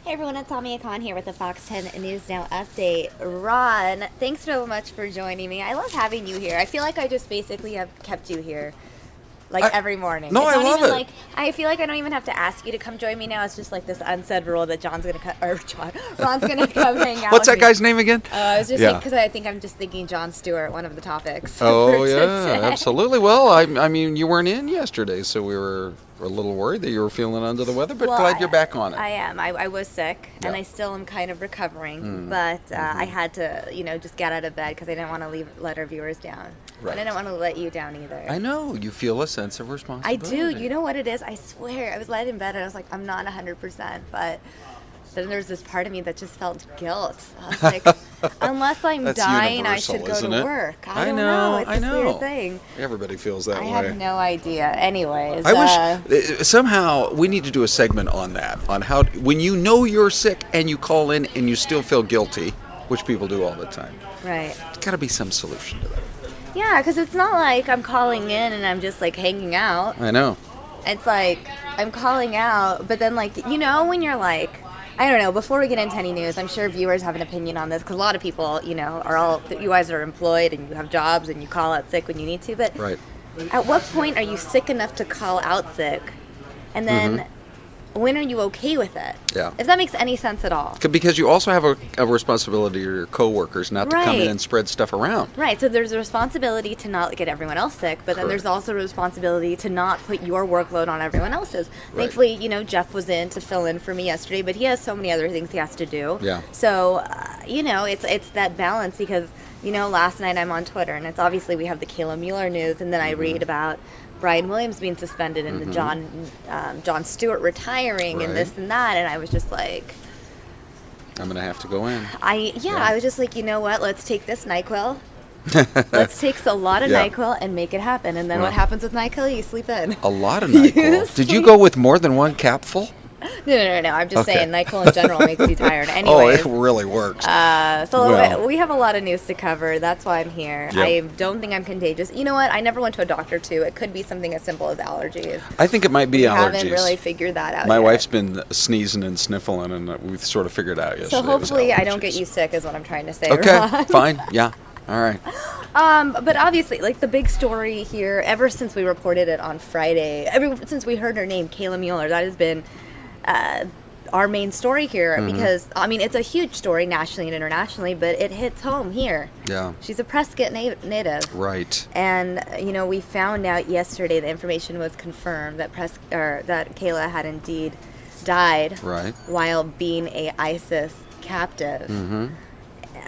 Hey everyone, it's Amia Khan here with the Fox 10 News Now update. Ron, thanks so much for joining me. I love having you here. I feel like I just basically have kept you here every morning. No, It's I not love even it. like I feel like I don't even have to ask you to come join me now. It's just like this unsaid rule that Ron's gonna come hang out What's with that me. guy's name again? I was just Yeah. because I think I'm just thinking Jon Stewart, one of the topics Oh, for yeah, today. absolutely. Well, I mean, you weren't in yesterday, so we were a little worried that you were feeling under the weather, but Well, glad you're back on it. I am. I was sick, and Yeah. I still am kind of recovering. But I had to, just get out of bed because I didn't want to let our viewers down. Right. And I didn't want to let you down either. I know. You feel a sense of I responsibility. do. You know what it is? I swear. I was lying in bed, and I was like, I'm not 100%. But then there's this part of me that just felt guilt. I was like, unless I'm That's dying, I universal, should go isn't to it? work. I don't know, It's I this know. weird thing. Everybody feels that I way. have no idea. Anyways. I wish somehow we need to do a segment on that, on how when you know you're sick and you call in and you still feel guilty, which people do all the time. Right. There's got to be some solution to that. Yeah, because it's not like I'm calling in and I'm just like hanging out. I know. It's like I'm calling out, but then when you're like, I don't know, before we get into any news, I'm sure viewers have an opinion on this because a lot of people, you guys are employed and you have jobs and you call out sick when you need to, but Right. at what point are you sick enough to call out sick? And then when are you okay with it? Yeah. If that makes any sense at all. Because you also have a responsibility to your coworkers not to come in Right. and spread stuff around. Right, so there's a responsibility to not get everyone else sick, but then Correct. there's also a responsibility to not put your workload on everyone else's. Right. Thankfully, Jeff was in to fill in for me yesterday, but he has so many other things he has to do. Yeah. So, it's that balance because, last night I'm on Twitter, and it's obviously we have the Kayla Mueller news, and then I read about Brian Williams being suspended and the Jon Stewart retiring and Right. this and that, and I was just like, I'm going to have to go in. I was just like, you know what? Let's take this NyQuil. Let's take a lot of Yeah. NyQuil and make it happen. And then Well. what happens with NyQuil? You sleep in. A lot of NyQuil. Did you go with more than one capful? No. I'm just Okay. saying NyQuil in general makes you tired. Oh, Anyways, it really works. so we have a lot of news to cover. That's why I'm here. Yep. I don't think I'm contagious. You know what? I never went to a doctor, too. It could be something as simple as allergies. I think it might be We allergies. haven't really figured that out My yet. wife's been sneezing and sniffling, and we've sort of figured out yesterday. So it was hopefully I don't allergies. get you sick is what I'm trying to say, Okay, Ron. fine. Yeah. All right. But obviously, the big story here, ever since we reported it on Friday, since we heard her name, Kayla Mueller, that has been our main story here because, it's a huge story nationally and internationally, but it hits home here. Yeah. She's a Prescott native. Right. And, we found out yesterday the information was confirmed that that Kayla had indeed died Right. while being a ISIS captive.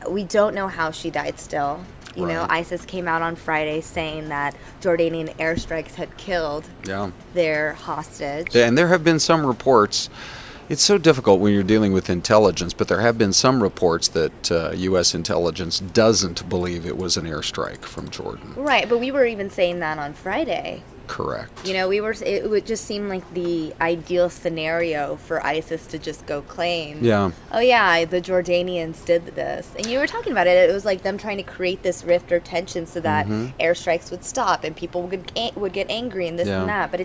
We don't know how she died still. Right. ISIS came out on Friday saying that Jordanian airstrikes had killed Yeah. their hostage. And there have been some reports. It's so difficult when you're dealing with intelligence, but there have been some reports that U.S. intelligence doesn't believe it was an airstrike from Jordan. Right, but we were even saying that on Friday. Correct. It would just seem like the ideal scenario for ISIS to just go claim. Yeah. Oh yeah, the Jordanians did this, and you were talking about it. It was like them trying to create this rift or tension so that airstrikes would stop and people would get angry and this Yeah. and that. But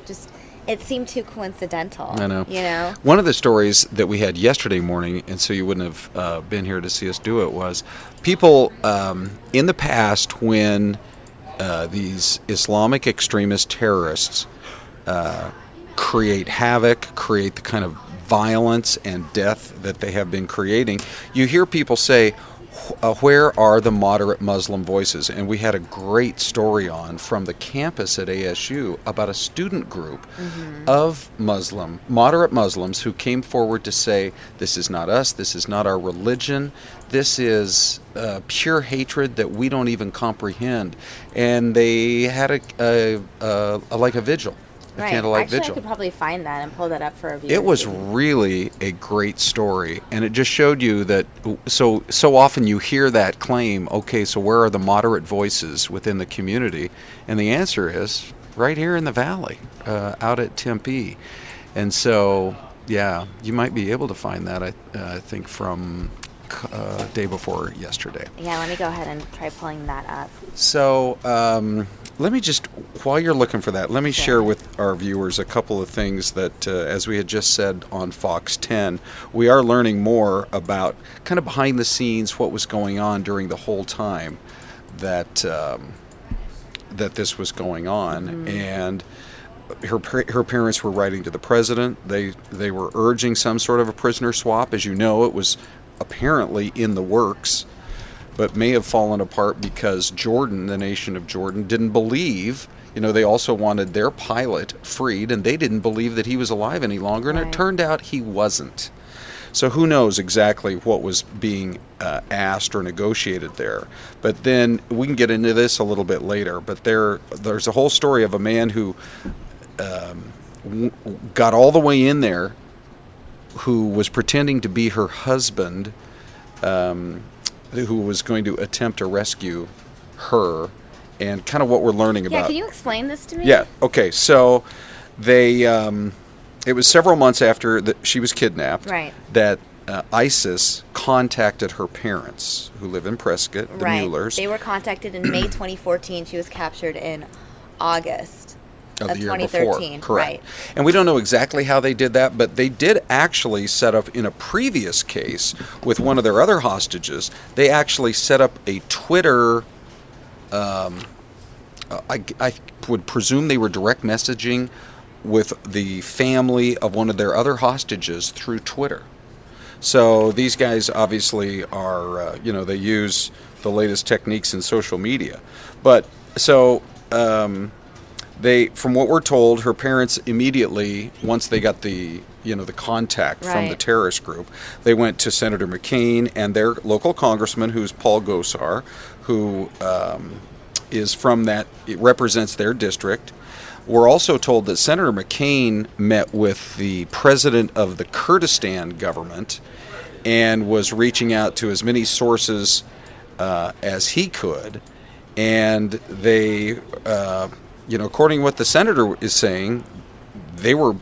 it seemed too coincidental. I know. You know. One of the stories that we had yesterday morning, and so you wouldn't have been here to see us do it, was people in the past when these Islamic extremist terrorists create havoc, create the kind of violence and death that they have been creating, you hear people say, where are the moderate Muslim voices? And we had a great story from the campus at ASU about a student group of moderate Muslims who came forward to say, this is not us, this is not our religion, this is pure hatred that we don't even comprehend. And they had a vigil. A Right. candlelight Actually, vigil. I could probably find that and pull that up for a view. It was really a great story, and it just showed you that so often you hear that claim, okay, so where are the moderate voices within the community? And the answer is right here in the valley, out at Tempe. And so, yeah, you might be able to find that, I think, from day before yesterday. Yeah, let me go ahead and try pulling that up. So Let me just, while you're looking for that, let me share with our viewers a couple of things that, as we had just said on Fox 10, we are learning more about kind of behind the scenes what was going on during the whole time that that this was going on. Mm-hmm. And her parents were writing to the president. They were urging some sort of a prisoner swap. As you know, it was apparently in the works, but may have fallen apart because Jordan, the nation of Jordan, didn't believe. They also wanted their pilot freed, and they didn't believe that he was alive any longer, and it turned out he wasn't. So who knows exactly what was being asked or negotiated there. But then we can get into this a little bit later, but there's a whole story of a man who got all the way in there, who was pretending to be her husband, who was going to attempt to rescue her, and kind of what we're learning about. Yeah, can you explain this to me? Yeah, okay. So they, it was several months after she was kidnapped that ISIS contacted her parents, who live in Prescott, the Muellers. They were contacted in May 2014. She was captured in August of the year 2013. Before. Correct. And we don't know exactly how they did that, but they did actually set up, in a previous case with one of their other hostages, they actually set up a Twitter, I would presume they were direct messaging with the family of one of their other hostages through Twitter. So these guys obviously are, they use the latest techniques in social media. But so from what we're told, her parents immediately, once they got the contact from the terrorist group, they went to Senator McCain and their local congressman, who's Paul Gosar, who is from that, it represents their district. We're also told that Senator McCain met with the president of the Kurdistan government and was reaching out to as many sources as he could. And they, according to what the senator is saying, they were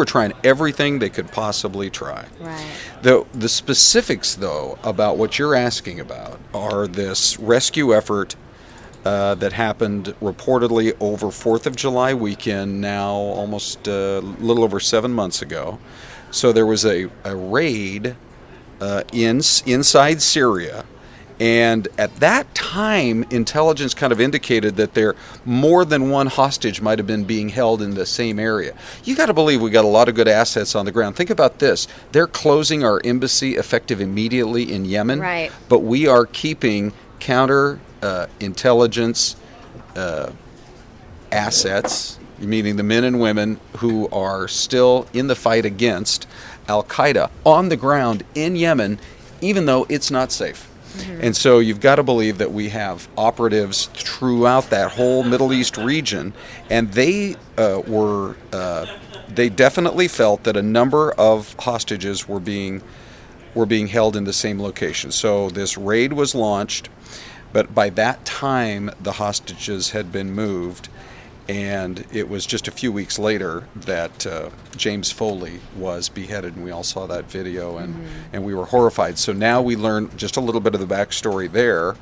trying everything they could possibly try. Right. The specifics, though, about what you're asking about are this rescue effort that happened reportedly over 4th of July weekend, now almost a little over 7 months ago. So there was a raid inside Syria, and at that time, intelligence kind of indicated that there more than one hostage might have been being held in the same area. You got to believe we got a lot of good assets on the ground. Think about this. They're closing our embassy effective immediately in Yemen, but we are keeping counter intelligence assets, meaning the men and women who are still in the fight against Al-Qaeda on the ground in Yemen, even though it's not safe. Mm-hmm. And so you've got to believe that we have operatives throughout that whole Middle East region, and they they definitely felt that a number of hostages were being held in the same location. So this raid was launched, but by that time the hostages had been moved, and it was just a few weeks later that James Foley was beheaded, and we all saw that video, and we were horrified. So now we learn just a little bit of the backstory there.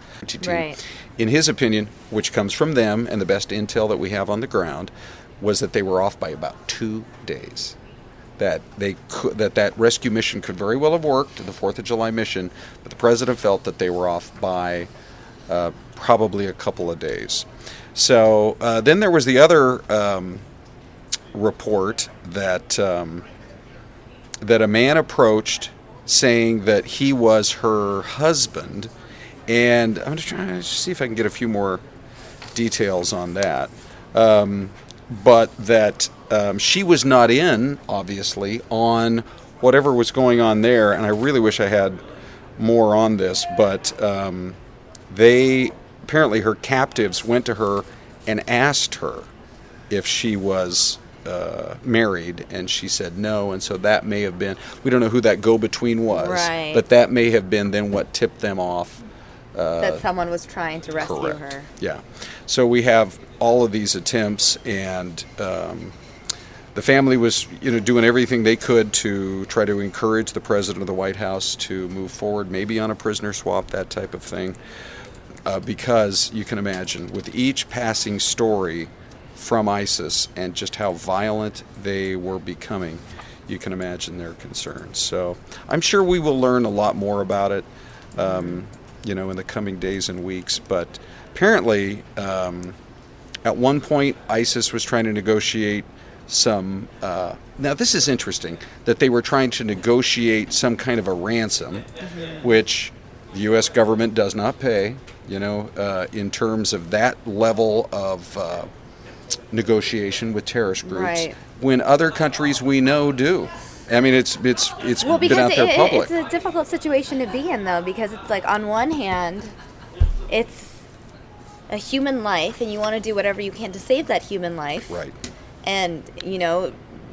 Right. In his opinion, which comes from them, and the best intel that we have on the ground, was that they were off by about 2 days. That that rescue mission could very well have worked, the 4th of July mission, but the president felt that they were off by probably a couple of days. So then there was the other report that that a man approached saying that he was her husband, and I'm going to try to see if I can get a few more details on that. But that she was not in, obviously, on whatever was going on there, and I really wish I had more on this, but apparently her captives went to her and asked her if she was married, and she said no, and so that may have been, we don't know who that go-between was, but that may have been then what tipped them off. That someone was trying to rescue her. Yeah. So we have all of these attempts, and the family was doing everything they could to try to encourage the president of the White House to move forward, maybe on a prisoner swap, that type of thing. because you can imagine with each passing story from ISIS and just how violent they were becoming, you can imagine their concerns. So I'm sure we will learn a lot more about it, in the coming days and weeks. But apparently, at one point, ISIS was trying to negotiate some. Now, this is interesting that they were trying to negotiate some kind of a ransom, which the U.S. government does not pay. In terms of that level of negotiation with terrorist groups, Right. when other countries we know do. I mean, it's been out there public. It's a difficult situation to be in, though, because it's like on one hand, it's a human life, and you want to do whatever you can to save that human life. Right. And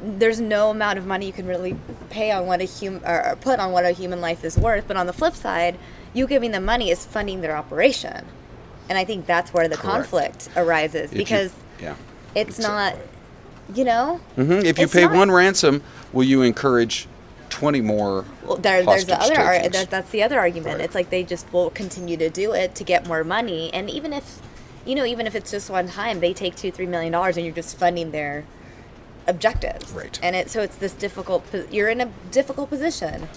there's no amount of money you can really pay on what or put on what a human life is worth. But on the flip side, you giving them money is funding their operation, and I think that's where the conflict arises, because it's not, If you pay one ransom, will you encourage 20 more? Well, there's the other takings? that's the other argument. Right. It's like they just will continue to do it to get more money, and even if it's just one time, they take $2-3 million, and you're just funding their objectives. Right. And it's this difficult. You're in a difficult position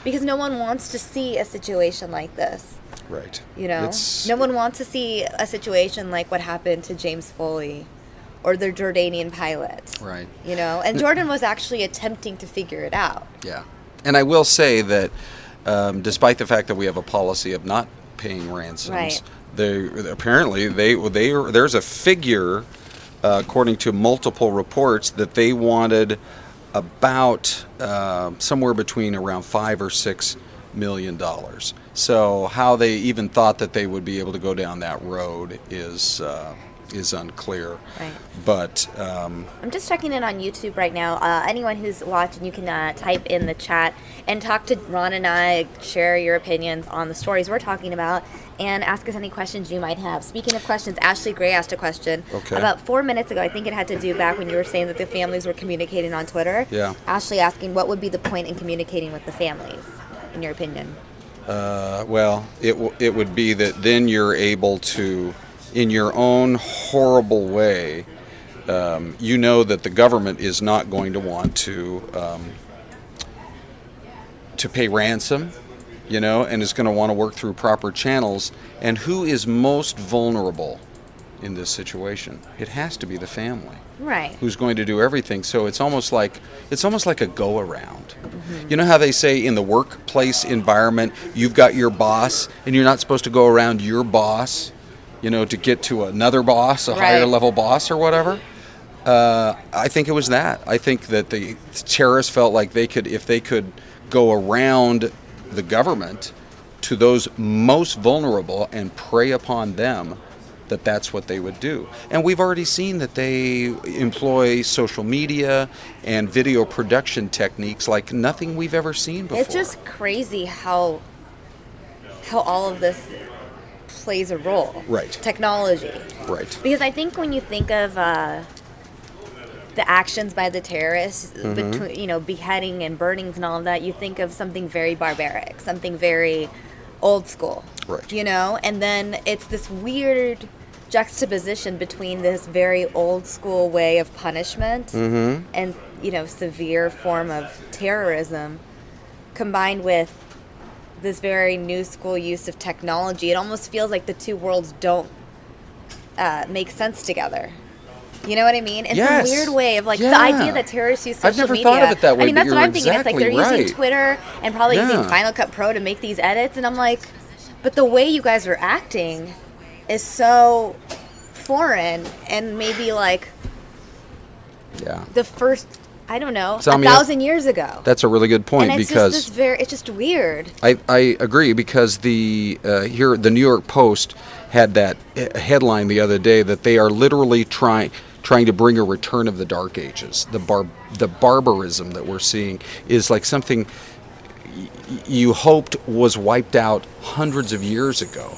because no one wants to see a situation like this. Right. No one wants to see a situation like what happened to James Foley or the Jordanian pilot. Right. And Jordan was actually attempting to figure it out. Yeah. And I will say that despite the fact that we have a policy of not paying ransoms, Right. There's a figure, according to multiple reports, that they wanted about somewhere between around $5 or $6 million. So how they even thought that they would be able to go down that road is unclear. Right. But I'm just checking in on YouTube right now. Anyone who's watching, you can type in the chat and talk to Ron and I, share your opinions on the stories we're talking about, and ask us any questions you might have. Speaking of questions, Ashley Gray asked a question about 4 minutes ago. I think it had to do back when you were saying that the families were communicating on Twitter. Yeah. Ashley asking, what would be the point in communicating with the families, in your opinion? Well, it would be that then you're able to, in your own horrible way, that the government is not going to want to pay ransom, and is going to want to work through proper channels. And who is most vulnerable in this situation? It has to be the family. Right. Who's going to do everything. So it's almost like a go-around. Mm-hmm. You know how they say in the workplace environment, you've got your boss, and you're not supposed to go around your boss, to get to another boss, a higher level boss or whatever? I think it was that. I think that the terrorists felt like if they could go around the government to those most vulnerable and prey upon them, that's what they would do. And we've already seen that they employ social media and video production techniques like nothing we've ever seen before. It's just crazy how all of this plays a role. Right. Technology. Right. Because I think when you think of the actions by the terrorists, between beheading and burnings and all of that, you think of something very barbaric, something very old school. Right. And then it's this weird juxtaposition between this very old school way of punishment and severe form of terrorism combined with this very new school use of technology. It almost feels like the two worlds don't make sense together. You know what I mean? In some weird way of the idea that terrorists use social media. I've never thought of it that way. I mean, that's what I'm thinking. Exactly, it's like they're using Twitter and probably using Final Cut Pro to make these edits, and I'm like, but the way you guys are acting is so foreign, and maybe the first, I don't know, 1,000 years ago. That's a really good point, and it's because it's just weird. I agree, because the New York Post had that headline the other day that they are literally trying to bring a return of the Dark Ages. The barbarism that we're seeing is like something you hoped was wiped out hundreds of years ago.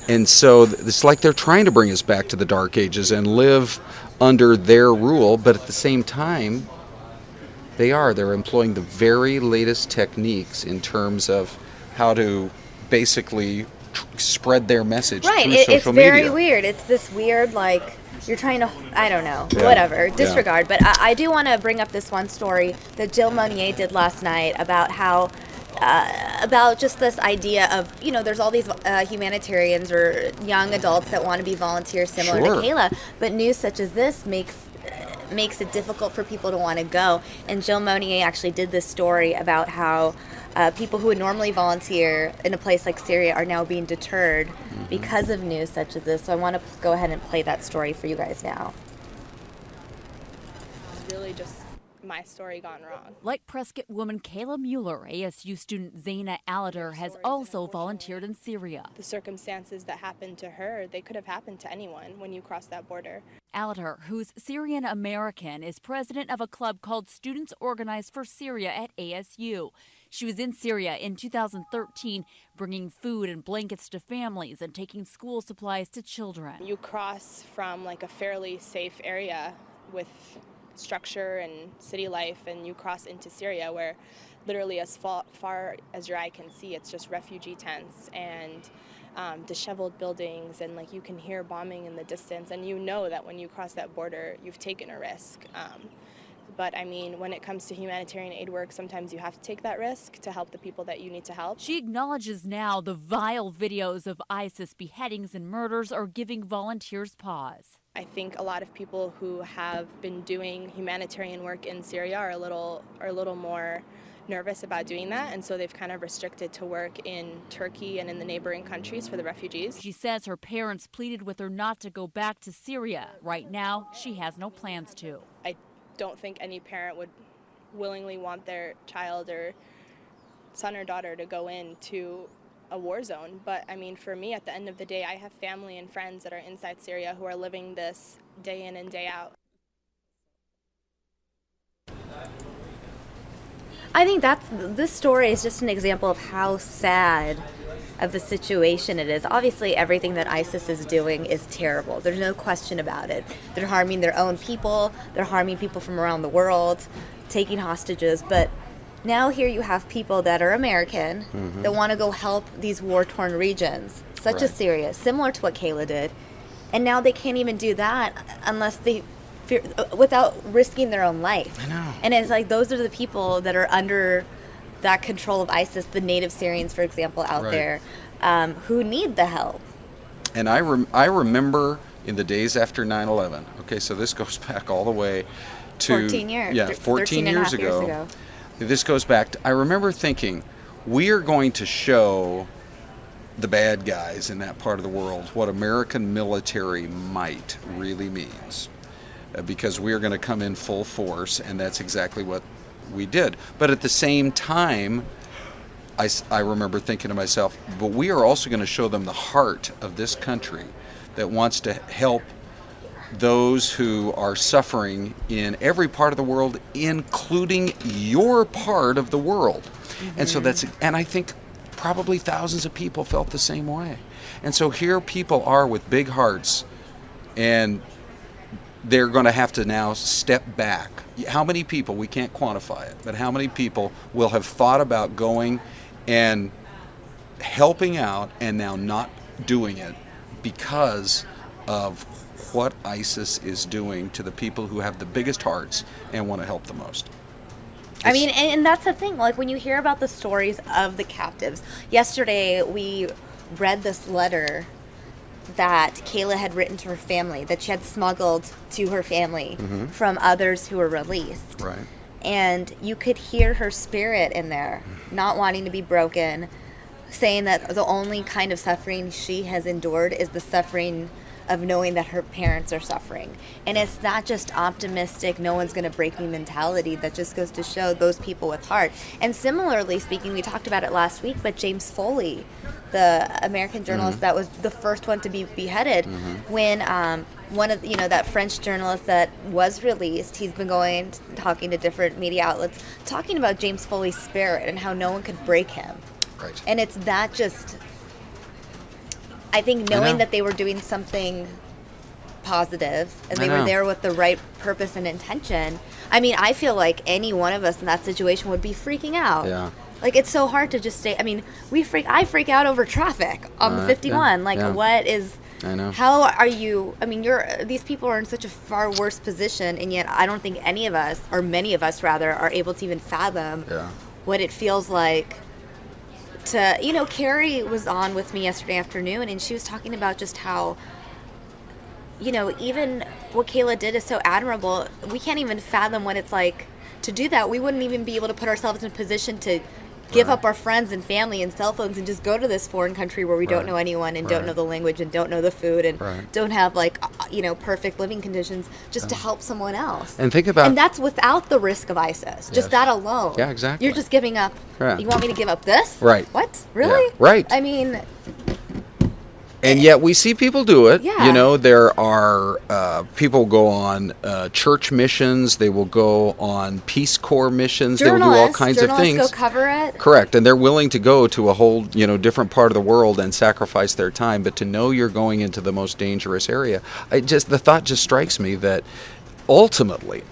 And so it's like they're trying to bring us back to the Dark Ages and live under their rule, but at the same time, they're employing the very latest techniques in terms of how to basically spread their message right. through It's social very media. weird. It's this weird, like, you're trying to, I don't know, Yeah. whatever, Yeah. disregard. But I do want to bring up this one story that Jill Monier did last night about how, about just this idea of, there's all these humanitarians or young adults that want to be volunteers similar Sure. to Kayla, but news such as this makes it difficult for people to want to go. And Jill Monier actually did this story about how people who would normally volunteer in a place like Syria are now being deterred because of news such as this. So I want to go ahead and play that story for you guys now. It's really just my story gone wrong. Like Prescott woman Kayla Mueller, ASU student Zaina Alater has also volunteered in Syria. The circumstances that happened to her, they could have happened to anyone when you cross that border. Alater, who's Syrian American, is president of a club called Students Organized for Syria at ASU. She was in Syria in 2013, bringing food and blankets to families and taking school supplies to children. You cross from like a fairly safe area with structure and city life, and you cross into Syria where literally as far as your eye can see, it's just refugee tents and disheveled buildings, and like you can hear bombing in the distance, and you know that when you cross that border, you've taken a risk. But I mean, when it comes to humanitarian aid work, sometimes you have to take that risk to help the people that you need to help. She acknowledges now the vile videos of ISIS beheadings and murders are giving volunteers pause. I think a lot of people who have been doing humanitarian work in Syria are a little more nervous about doing that, and so they've kind of restricted to work in Turkey and in the neighboring countries for the refugees. She says her parents pleaded with her not to go back to Syria. Right now, she has no plans to. I don't think any parent would willingly want their child or son or daughter to go into a war zone. But I mean, for me, at the end of the day, I have family and friends that are inside Syria who are living this day in and day out. I think this story is just an example of how sad of the situation it is. Obviously, everything that ISIS is doing is terrible. There's no question about it. They're harming their own people. They're harming people from around the world, taking hostages. But now here you have people that are American that want to go help these war-torn regions, such as Syria, similar to what Kayla did. And now they can't even do that unless they without risking their own life. I know. And it's like those are the people that are under that control of ISIS, the native Syrians, for example, out there, who need the help. And I remember in the days after 9/11, okay, so this goes back all the way to 14 years. Yeah, 14 years years ago. This goes back I remember thinking, we are going to show the bad guys in that part of the world what American military might really means. Because we are going to come in full force, and that's exactly what we did. But at the same time, I remember thinking to myself, but we are also going to show them the heart of this country that wants to help those who are suffering in every part of the world, including your part of the world. And so and I think probably thousands of people felt the same way. And so here people are with big hearts, and they're going to have to now step back. How many people, we can't quantify it, but how many people will have thought about going and helping out and now not doing it because of what ISIS is doing to the people who have the biggest hearts and want to help the most? I mean, and that's the thing, like when you hear about the stories of the captives. Yesterday we read this letter that Kayla had written to her family, that she had smuggled to her family from others who were released. Right. And you could hear her spirit in there, not wanting to be broken, saying that the only kind of suffering she has endured is the suffering of knowing that her parents are suffering. And it's not just optimistic, no one's going to break me mentality. That just goes to show those people with heart. And similarly speaking, we talked about it last week, but James Foley, the American journalist that was the first one to be beheaded, when one of that French journalist that was released, he's been going talking to different media outlets, talking about James Foley's spirit and how no one could break him. Right. And it's that just, I think knowing that they were doing something positive and they were there with the right purpose and intention. I mean, I feel like any one of us in that situation would be freaking out. Yeah. Like, it's so hard to just stay. I mean, I freak out over traffic on the 51. Yeah, like, yeah. what is... I know. How are you... I mean, these people are in such a far worse position, and yet I don't think any of us, or many of us rather, are able to even fathom what it feels like to... You know, Carrie was on with me yesterday afternoon, and she was talking about just how, you know, even what Kayla did is so admirable. We can't even fathom what it's like to do that. We wouldn't even be able to put ourselves in a position to give up our friends and family and cell phones and just go to this foreign country where we don't know anyone and don't know the language and don't know the food and don't have, like, you know, perfect living conditions just to help someone else. And think about... And that's without the risk of ISIS. Just that alone. Yeah, exactly. You're just giving up. Right. You want me to give up this? Right. What? Really? Yeah. Right. I mean... And yet we see people do it. Yeah. You know, there are people go on church missions. They will go on Peace Corps missions. They will do all kinds of things. Journalists go cover it. Correct. And they're willing to go to a whole, you know, different part of the world and sacrifice their time. But to know you're going into the most dangerous area, the thought just strikes me that ultimately,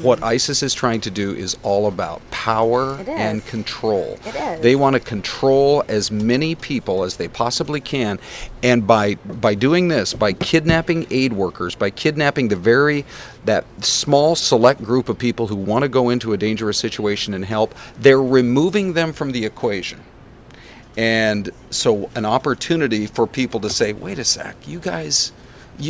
what ISIS is trying to do is all about power and control. It is. They want to control as many people as they possibly can, and by doing this, by kidnapping aid workers, by kidnapping that small select group of people who want to go into a dangerous situation and help, they're removing them from the equation. And so an opportunity for people to say, wait a sec, you guys...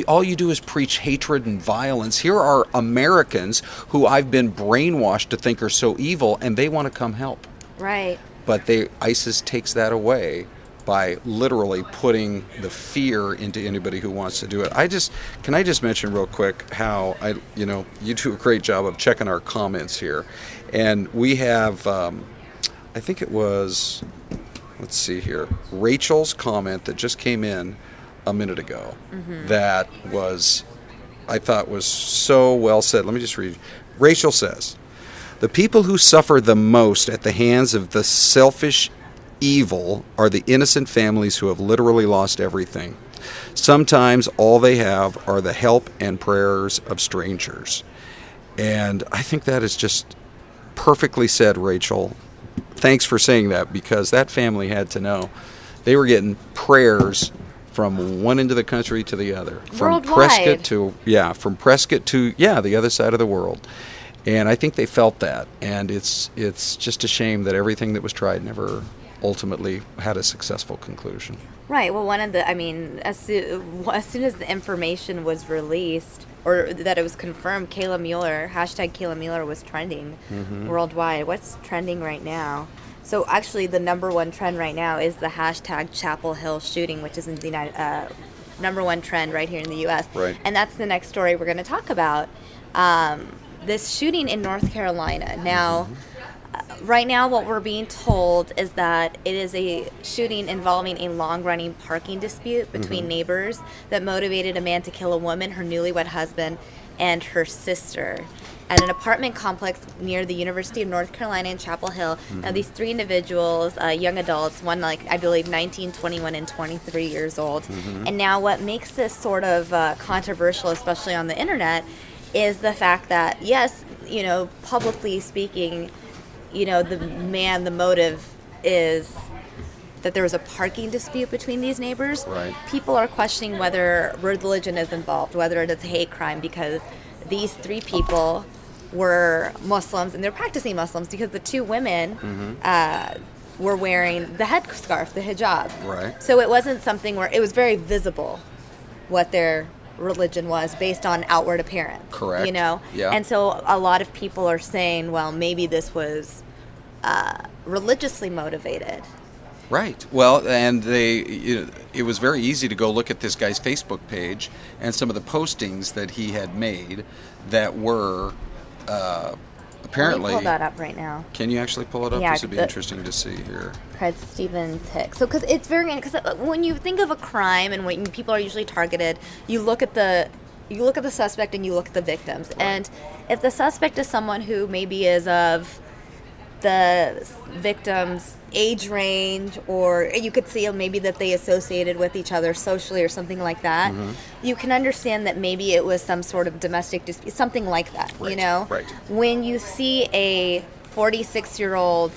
all you do is preach hatred and violence. Here are Americans who I've been brainwashed to think are so evil, and they want to come help. Right. But ISIS takes that away by literally putting the fear into anybody who wants to do it. Can I just mention real quick how you do a great job of checking our comments here, and we have I think it was, let's see here, Rachel's comment that just came in a minute ago that I thought was so well said. Let me just read. Rachel says, the people who suffer the most at the hands of the selfish evil are the innocent families who have literally lost everything. Sometimes all they have are the help and prayers of strangers. And I think that is just perfectly said, Rachel. Thanks for saying that, because that family had to know they were getting prayers from one end of the country to the other, from Prescott to the other side of the world, and I think they felt that. And it's just a shame that everything that was tried never ultimately had a successful conclusion. Right. Well, as soon as the information was released or that it was confirmed, Kayla Mueller was trending worldwide. What's trending right now? So actually, the number one trend right now is the hashtag Chapel Hill shooting, which is in the number one trend right here in the U.S. Right. And that's the next story we're going to talk about. This shooting in North Carolina. Now, right now, what we're being told is that it is a shooting involving a long-running parking dispute between neighbors that motivated a man to kill a woman, her newlywed husband, and her sister at an apartment complex near the University of North Carolina in Chapel Hill. Now, these three individuals, young adults, one I believe 19, 21, and 23 years old. And now what makes this sort of controversial, especially on the internet, is the fact that, yes, publicly speaking, the motive is that there was a parking dispute between these neighbors. Right. People are questioning whether religion is involved, whether it is a hate crime, because these three people were Muslims, and they're practicing Muslims because the two women were wearing the headscarf, the hijab. Right. So it wasn't something where it was very visible what their religion was based on outward appearance. Correct. Yeah. And so a lot of people are saying, well, maybe this was religiously motivated. Right. Well, and it was very easy to go look at this guy's Facebook page and some of the postings that he had made that were apparently... Let me pull that up right now. Can you actually pull it up? Yeah, this would be interesting to see here. Craig Stevens Hicks. So, because it's very... Because when you think of a crime and when people are usually targeted, you look at the suspect and you look at the victims. Right. And if the suspect is someone who maybe is of the victim's age range, or you could see maybe that they associated with each other socially or something like that, you can understand that maybe it was some sort of domestic dispute, something like that, Right. Right. When you see a 46-year-old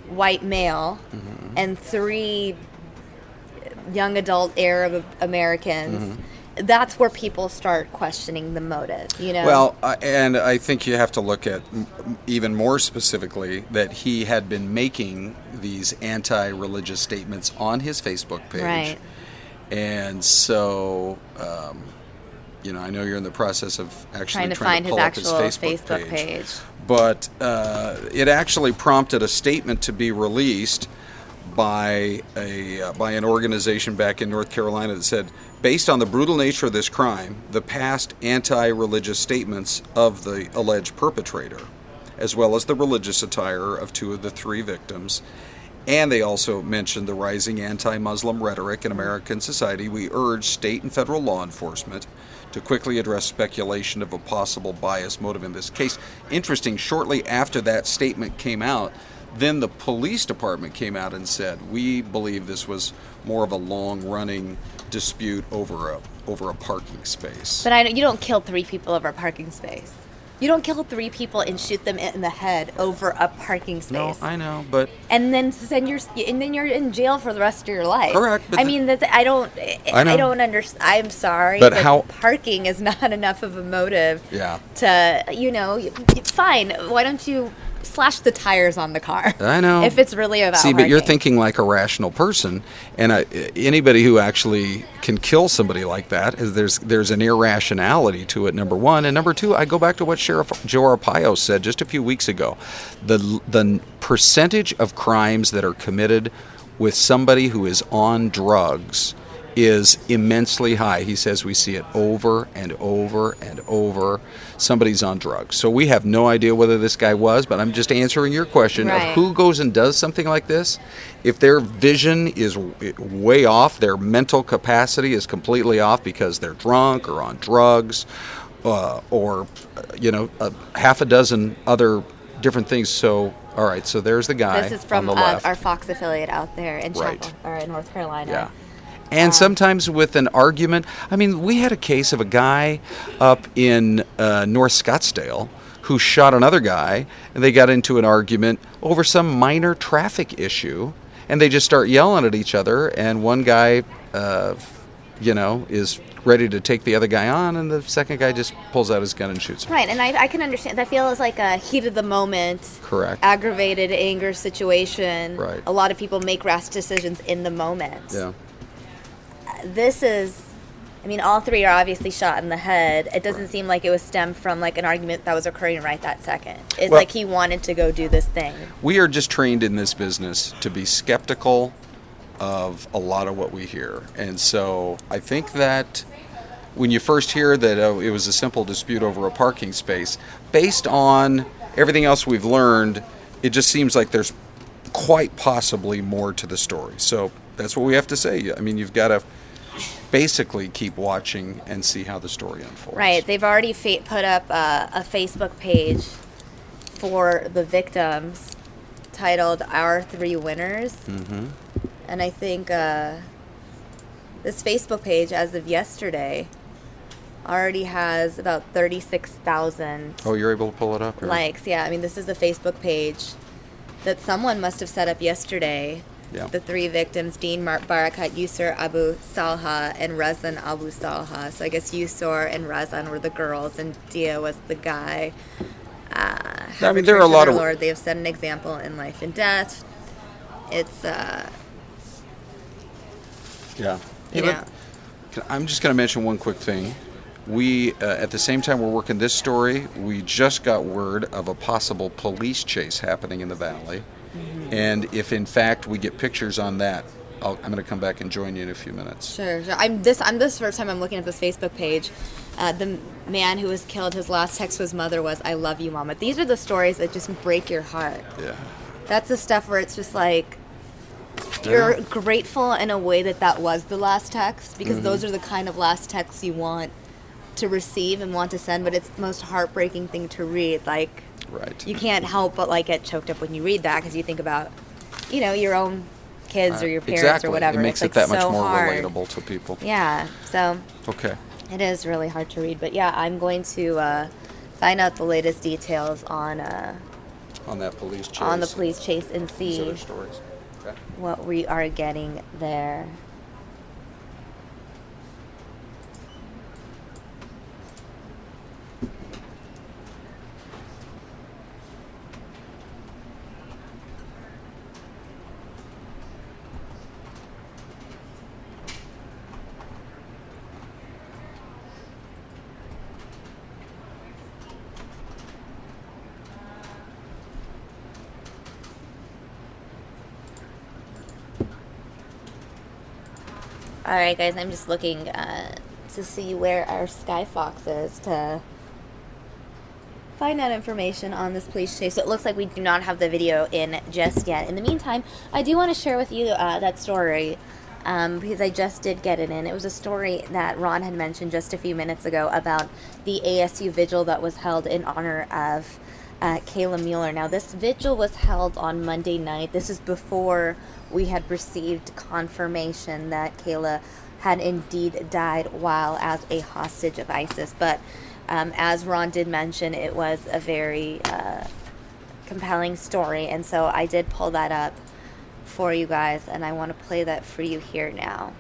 white male and 3 young adult Arab Americans, that's where people start questioning the motive, you know? Well, and I think you have to look at even more specifically that he had been making these anti-religious statements on his Facebook page. Right. And so, I know you're in the process of actually trying to pull his up his actual Facebook page. But it actually prompted a statement to be released by an organization back in North Carolina that said, based on the brutal nature of this crime, the past anti-religious statements of the alleged perpetrator, as well as the religious attire of 2 of the 3 victims, and they also mentioned the rising anti-Muslim rhetoric in American society, we urge state and federal law enforcement to quickly address speculation of a possible bias motive in this case. Interesting, shortly after that statement came out, then the police department came out and said, we believe this was more of a long-running dispute over a parking space. But you don't kill 3 people over a parking space. You don't kill 3 people and shoot them in the head over a parking space. No, I know, but and then you're in jail for the rest of your life. Correct. But I don't understand. I'm sorry, but how parking is not enough of a motive. Yeah. To fine. Why don't you slash the tires on the car? I know. If it's really about See, but parking. you're thinking like a rational person, and anybody who actually can kill somebody like that, there's an irrationality to it, number one. And number two, I go back to what Sheriff Joe Arpaio said just a few weeks ago. The percentage of crimes that are committed with somebody who is on drugs is immensely high. He says we see it over and over and over. Somebody's on drugs. So we have no idea whether this guy was, but I'm just answering your question of who goes and does something like this. If their vision is way off, their mental capacity is completely off because they're drunk or on drugs, or half a dozen other different things. So, all right, so there's the guy. This is from on the left. Our Fox affiliate out there in Chapel, or in North Carolina. Yeah. And sometimes with an argument. I mean, we had a case of a guy up in North Scottsdale who shot another guy, and they got into an argument over some minor traffic issue, and they just start yelling at each other, and one guy, is ready to take the other guy on, and the second guy just pulls out his gun and shoots him. Right, and I can understand. That feels like a heat of the moment, correct, aggravated anger situation. Right. A lot of people make rash decisions in the moment. Yeah. This is, all 3 are obviously shot in the head. It doesn't seem like it was stemmed from like an argument that was occurring right that second. It's like he wanted to go do this thing. We are just trained in this business to be skeptical of a lot of what we hear. And so I think that when you first hear that it was a simple dispute over a parking space, based on everything else we've learned, it just seems like there's quite possibly more to the story. So that's what we have to say. You've got to basically keep watching and see how the story unfolds. Right. They've already put up a Facebook page for the victims titled Our 3 Winners. Mm-hmm. And I think this Facebook page, as of yesterday, already has about 36,000 Oh, you're able to pull it up? likes. Yeah, this is a Facebook page that someone must have set up yesterday. Yeah. The 3 victims, Dean Barakat, Yusur Abu-Salha, and Razan Abu-Salha. So I guess Yusur and Razan were the girls, and Dia was the guy. There are a lot of... Lord, they have set an example in life and death. It's... Yeah. I'm just going to mention one quick thing. We, at the same time we're working this story, we just got word of a possible police chase happening in the valley. Mm-hmm. And if in fact we get pictures on that, I'm going to come back and join you in a few minutes. Sure. This first time I'm looking at this Facebook page. The man who was killed, his last text to his mother was, "I love you, Mama." These are the stories that just break your heart. Yeah. That's the stuff where it's just like, you're grateful in a way that was the last text, because those are the kind of last texts you want to receive and want to send, but it's the most heartbreaking thing to read. Like, right. You can't help but get choked up when you read that, because you think about, your own kids or your parents or whatever. It makes it's it that much so more hard. relatable to people. Yeah. So. Okay. It is really hard to read, but yeah, I'm going to find out the latest details on on that police chase. On the police chase and see other stories. Okay. what we are getting there. All right, guys, I'm just looking to see where our Sky Fox is to find out information on this police chase. So it looks like we do not have the video in just yet. In the meantime, I do want to share with you that story because I just did get it in. It was a story that Ron had mentioned just a few minutes ago about the ASU vigil that was held in honor of Kayla Mueller. Now, this vigil was held on Monday night. This is before we had received confirmation that Kayla had indeed died while as a hostage of ISIS. But as Ron did mention, it was a very compelling story, and so I did pull that up for you guys, and I want to play that for you here now.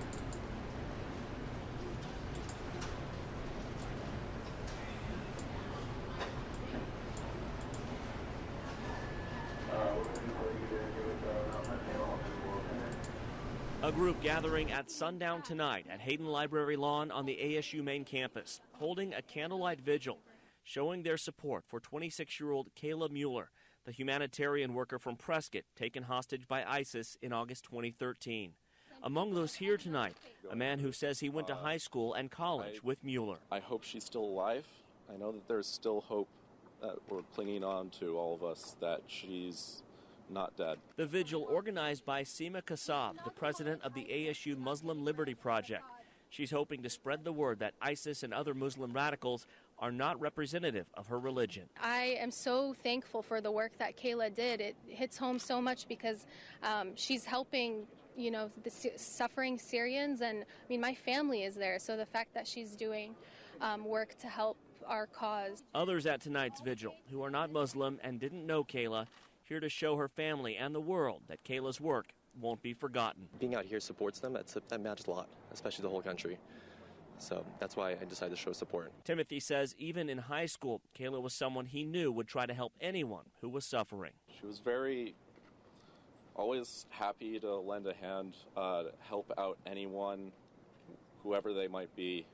A group gathering at sundown tonight at Hayden Library Lawn on the ASU main campus, holding a candlelight vigil, showing their support for 26-year-old Kayla Mueller, the humanitarian worker from Prescott taken hostage by ISIS in August 2013. Among those here tonight, a man who says he went to high school and college with Mueller. I hope she's still alive. I know that there's still hope that we're clinging on to, all of us, that she's not dead. The vigil organized by Seema Kassab, the president of the ASU Muslim Liberty Project. She's hoping to spread the word that ISIS and other Muslim radicals are not representative of her religion. I am so thankful for the work that Kayla did. It hits home so much because she's helping, you know, the suffering Syrians, and I mean, my family is there, so the fact that she's doing work to help our cause. Others at tonight's vigil who are not Muslim and didn't know Kayla, here to show her family and the world that Kayla's work won't be forgotten. Being out here supports them. That matters a lot, especially the whole country. So that's why I decided to show support. Timothy says even in high school, Kayla was someone he knew would try to help anyone who was suffering. She was always happy to lend a hand, help out anyone, whoever they might be.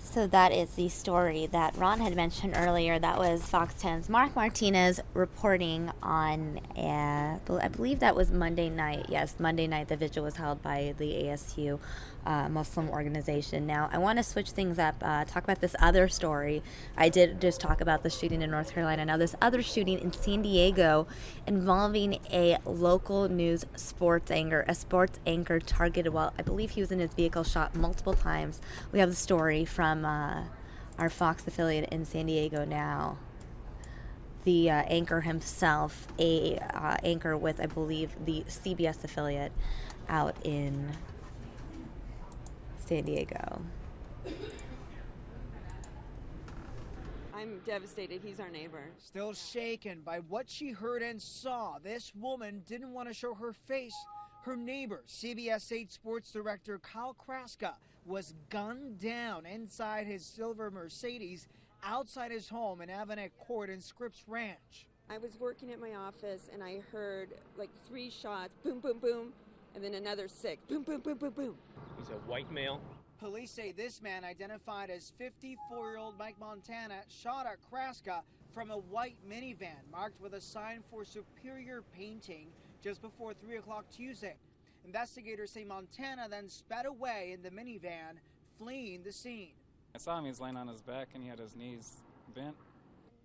So that is the story that Ron had mentioned earlier. That was Fox 10's Mark Martinez reporting on, I believe that was Monday night. Yes, Monday night the vigil was held by the ASU Muslim organization. Now, I want to switch things up, talk about this other story. I did just talk about the shooting in North Carolina. Now, this other shooting in San Diego involving a local news sports anchor targeted while I believe he was in his vehicle, shot multiple times. We have the story from our Fox affiliate in San Diego now. The anchor himself, anchor with, I believe, the CBS affiliate out in San Diego. I'm devastated. He's our neighbor. Still shaken by what she heard and saw, this woman didn't want to show her face. Her neighbor, CBS 8 sports director Kyle Kraska, was gunned down inside his silver Mercedes outside his home in Avanek Court in Scripps Ranch. I was working at my office and I heard like 3 shots, boom, boom, boom, and then another 6, boom, boom, boom, boom, boom. He's a white male. Police say this man, identified as 54-year-old Mike Montana, shot at Kraska from a white minivan marked with a sign for Superior Painting just before 3 o'clock Tuesday. Investigators say Montana then sped away in the minivan, fleeing the scene. I saw him, he was laying on his back and he had his knees bent.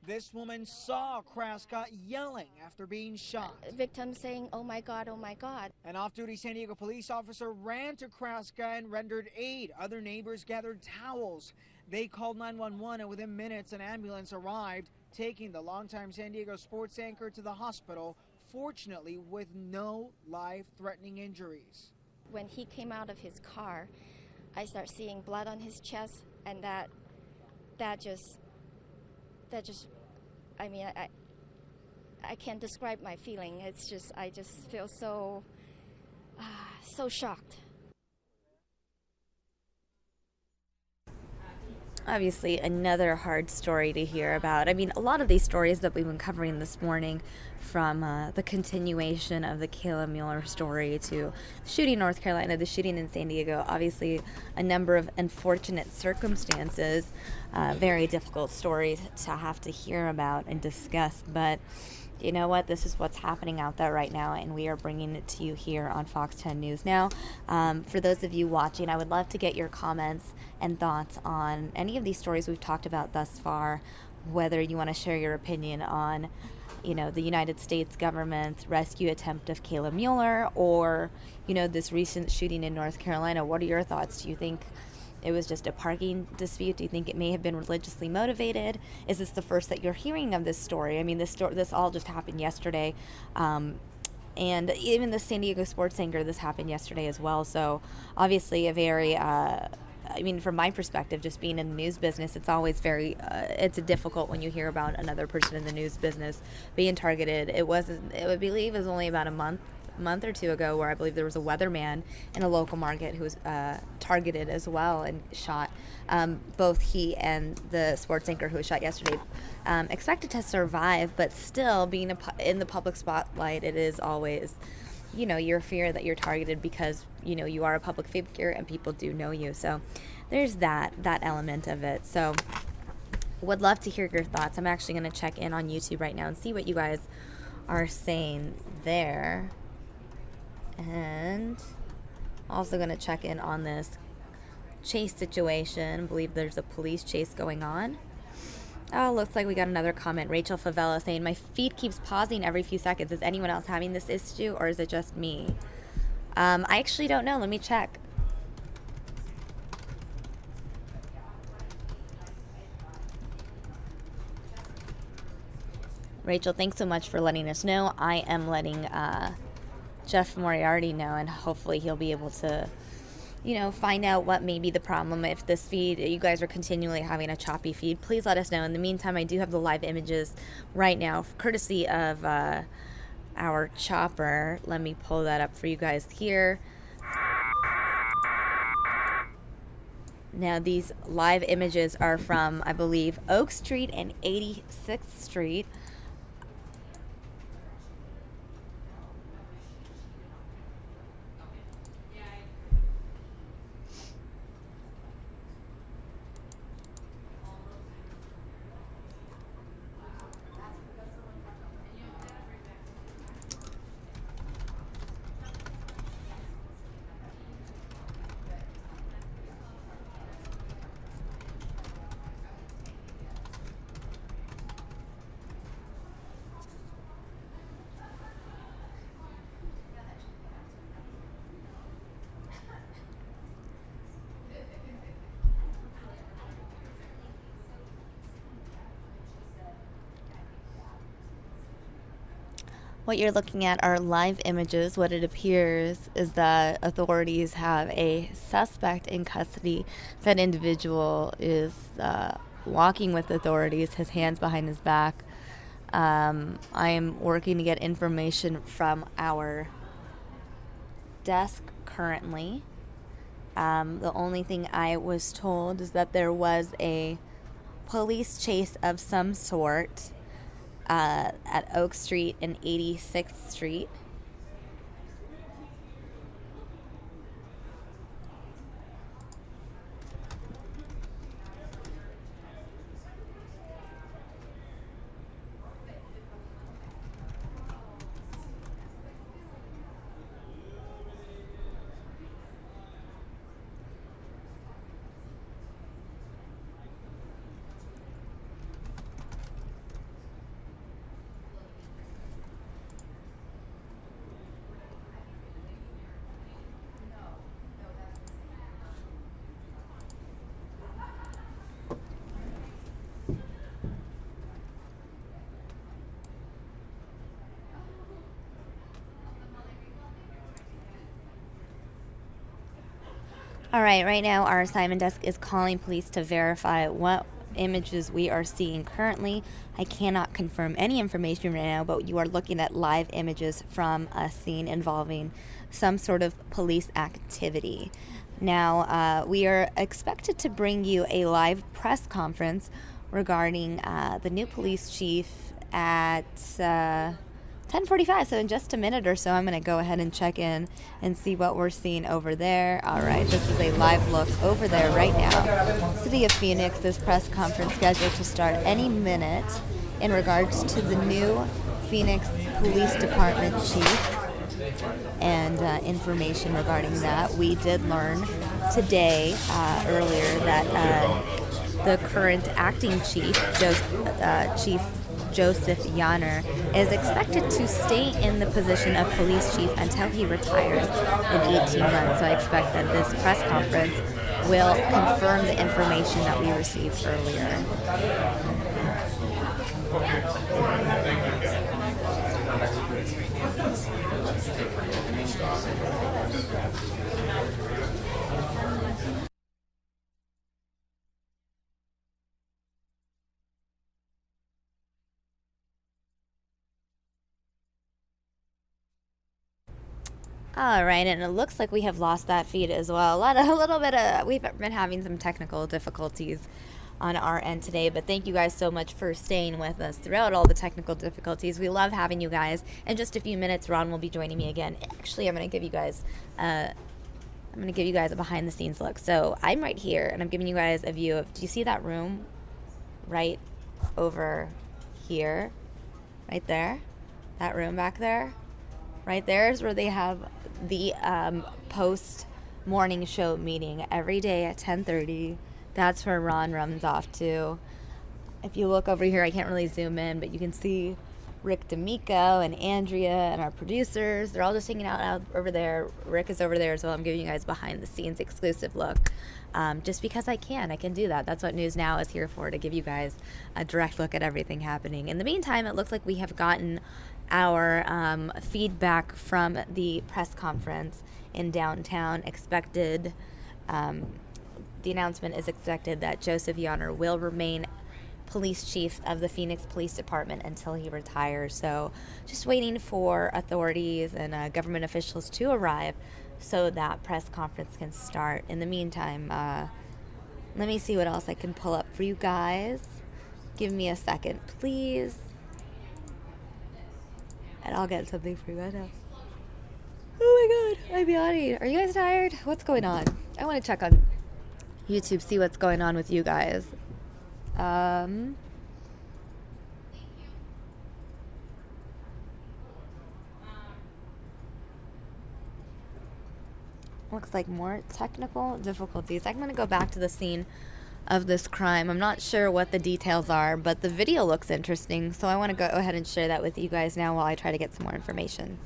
This woman saw Kraska yelling after being shot. Victim saying, "Oh my God, oh my God." An off-duty San Diego police officer ran to Kraska and rendered aid. Other neighbors gathered towels. They called 911 and within minutes an ambulance arrived, taking the longtime San Diego sports anchor to the hospital, fortunately with no life-threatening injuries. When he came out of his car, I start seeing blood on his chest, and that just I mean, I can't describe my feeling. It's just, I just feel so, so shocked. Obviously, another hard story to hear about. I mean, a lot of these stories that we've been covering this morning, from the continuation of the Kayla Mueller story to the shooting in North Carolina, the shooting in San Diego, obviously a number of unfortunate circumstances, very difficult stories to have to hear about and discuss. But you know what? This is what's happening out there right now, and we are bringing it to you here on Fox 10 News. Now, for those of you watching, I would love to get your comments and thoughts on any of these stories we've talked about thus far, whether you want to share your opinion on, the United States government's rescue attempt of Kayla Mueller, or, this recent shooting in North Carolina. What are your thoughts? Do you think it was just a parking dispute? Do you think it may have been religiously motivated? Is this the first that you're hearing of this story? I mean, this all just happened yesterday. And even the San Diego sports anchor, this happened yesterday as well. So obviously a very, from my perspective, just being in the news business, it's always very, it's difficult when you hear about another person in the news business being targeted. I believe it was only about a month or two ago where I believe there was a weatherman in a local market who was targeted as well and shot. Both he and the sports anchor who was shot yesterday expected to survive, but still being in the public spotlight, it is always, your fear that you're targeted because, you are a public figure and people do know you. So there's that element of it. So would love to hear your thoughts. I'm actually going to check in on YouTube right now and see what you guys are saying there. And also going to check in on this chase situation. I believe there's a police chase going on. Oh, looks like we got another comment. Rachel Favela saying, my feed keeps pausing every few seconds. Is anyone else having this issue, or is it just me? I actually don't know. Let me check. Rachel, thanks so much for letting us know. I am letting Jeff Moriarty know, and hopefully he'll be able to, find out what may be the problem. If this feed, you guys are continually having a choppy feed, please let us know. In the meantime, I do have the live images right now, courtesy of our chopper. Let me pull that up for you guys here. Now, these live images are from, I believe, Oak Street and 86th Street. What you're looking at are live images. What it appears is that authorities have a suspect in custody. That individual is walking with authorities, his hands behind his back. I am working to get information from our desk currently. The only thing I was told is that there was a police chase of some sort at Oak Street and 86th Street. All right now our assignment desk is calling police to verify what images we are seeing currently. I cannot confirm any information right now, but you are looking at live images from a scene involving some sort of police activity. Now, we are expected to bring you a live press conference regarding the new police chief at 10:45. So in just a minute or so, I'm going to go ahead and check in and see what we're seeing over there. All right, this is a live look over there right now. City of Phoenix, this press conference scheduled to start any minute in regards to the new Phoenix Police Department chief and information regarding that. We did learn today, earlier, that the current acting chief, Chief Joseph Yanner, is expected to stay in the position of police chief until he retires in 18 months. So I expect that this press conference will confirm the information that we received earlier. All right, and it looks like we have lost that feed as well. We've been having some technical difficulties on our end today, but thank you guys so much for staying with us throughout all the technical difficulties. We love having you guys. In just a few minutes, Ron will be joining me again. Actually, I'm going to give you guys a behind the scenes look. So I'm right here, and I'm giving you guys a view of. Do you see that room right over here, right there? That room back there. Right there is where they have the post morning show meeting every day at 10:30. That's where Ron runs off to. If you look over here, I can't really zoom in, but you can see Rick D'Amico and Andrea and our producers. They're all just hanging out over there. Rick is over there as well. I'm giving you guys behind the scenes exclusive look. Just because I can do that. That's what News Now is here for, to give you guys a direct look at everything happening. In the meantime, it looks like we have gotten our feedback from the press conference in downtown. The announcement is expected that Joseph Yanner will remain police chief of the Phoenix Police Department until he retires. So just waiting for authorities and government officials to arrive so that press conference can start. In the meantime, let me see what else I can pull up for you guys. Give me a second, please. And I'll get something for you guys now. Oh my god, I'm yawning. Are you guys tired? What's going on? I want to check on YouTube, see what's going on with you guys. Looks like more technical difficulties. I'm going to go back to the scene of this crime. I'm not sure what the details are, but the video looks interesting, so I want to go ahead and share that with you guys now while I try to get some more information.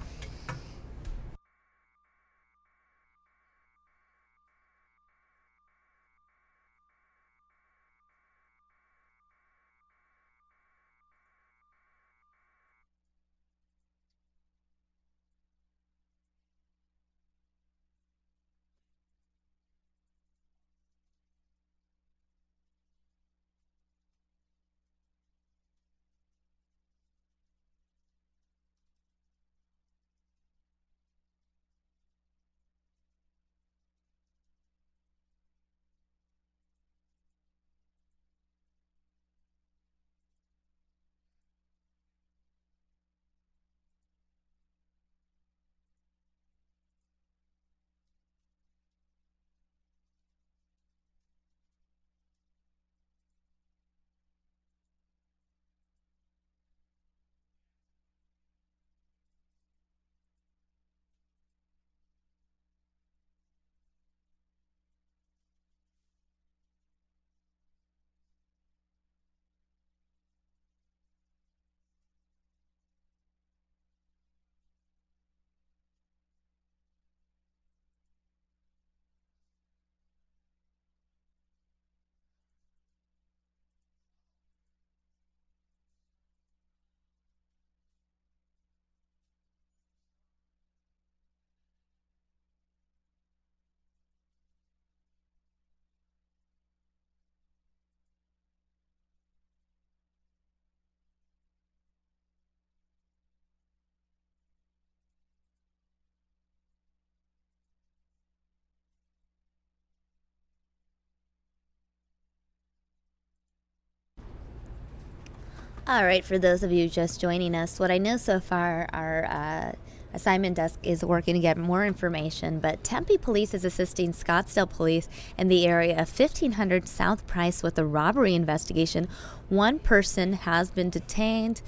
All right, for those of you just joining us, what I know so far, our assignment desk is working to get more information, but Tempe Police is assisting Scottsdale Police in the area of 1500 South Price with a robbery investigation. One person has been detained.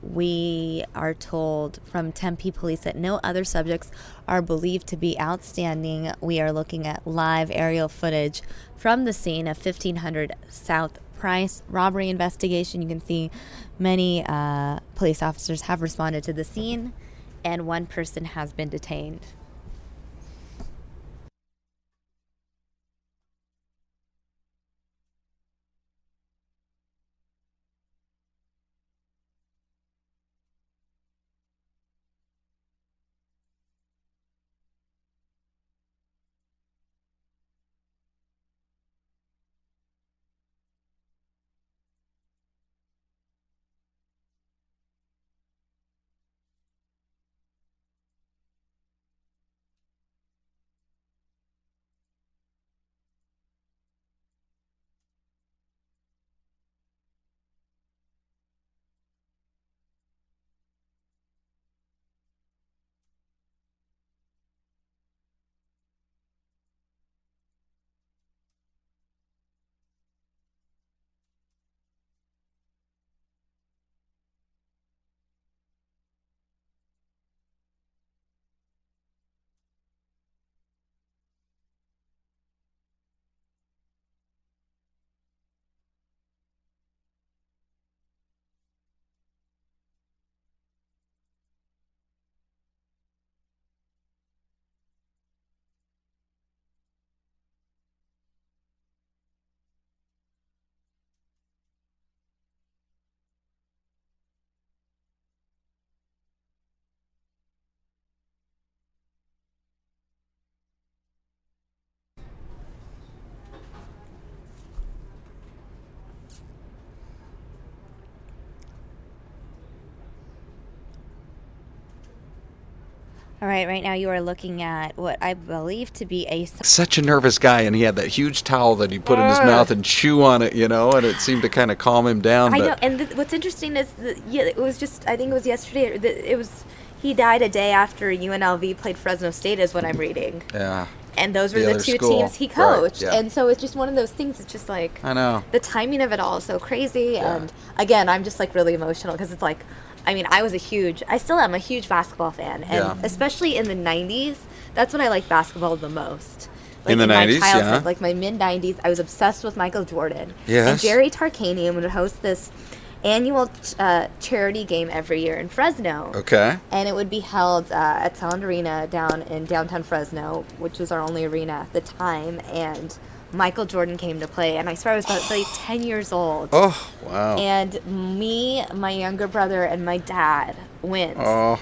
We are told from Tempe Police that no other subjects are believed to be outstanding. We are looking at live aerial footage from the scene of 1500 South Price robbery investigation. You can see many police officers have responded to the scene, and one person has been detained. All right, right now you are looking at what I believe to be a... Such a nervous guy, and he had that huge towel that he put in his mouth and chew on it, and it seemed to kind of calm him down. I know, and what's interesting is, it was just, I think it was yesterday, he died a day after UNLV played Fresno State is what I'm reading. Yeah. And those were the two teams he coached. Right, yeah. And so it's just one of those things, it's just like... I know. The timing of it all is so crazy, and again, I'm just like really emotional, because it's like... I mean, I still am a huge basketball fan, and especially in the 90s, that's when I liked basketball the most. Like in the 90s, my childhood, like my mid-90s, I was obsessed with Michael Jordan. Yes. And Jerry Tarkanian would host this annual charity game every year in Fresno. Okay. And it would be held at Sound Arena down in downtown Fresno, which was our only arena at the time, and... Michael Jordan came to play, and I swear I was about 10 years old. Oh, wow. And me, my younger brother, and my dad went. Oh.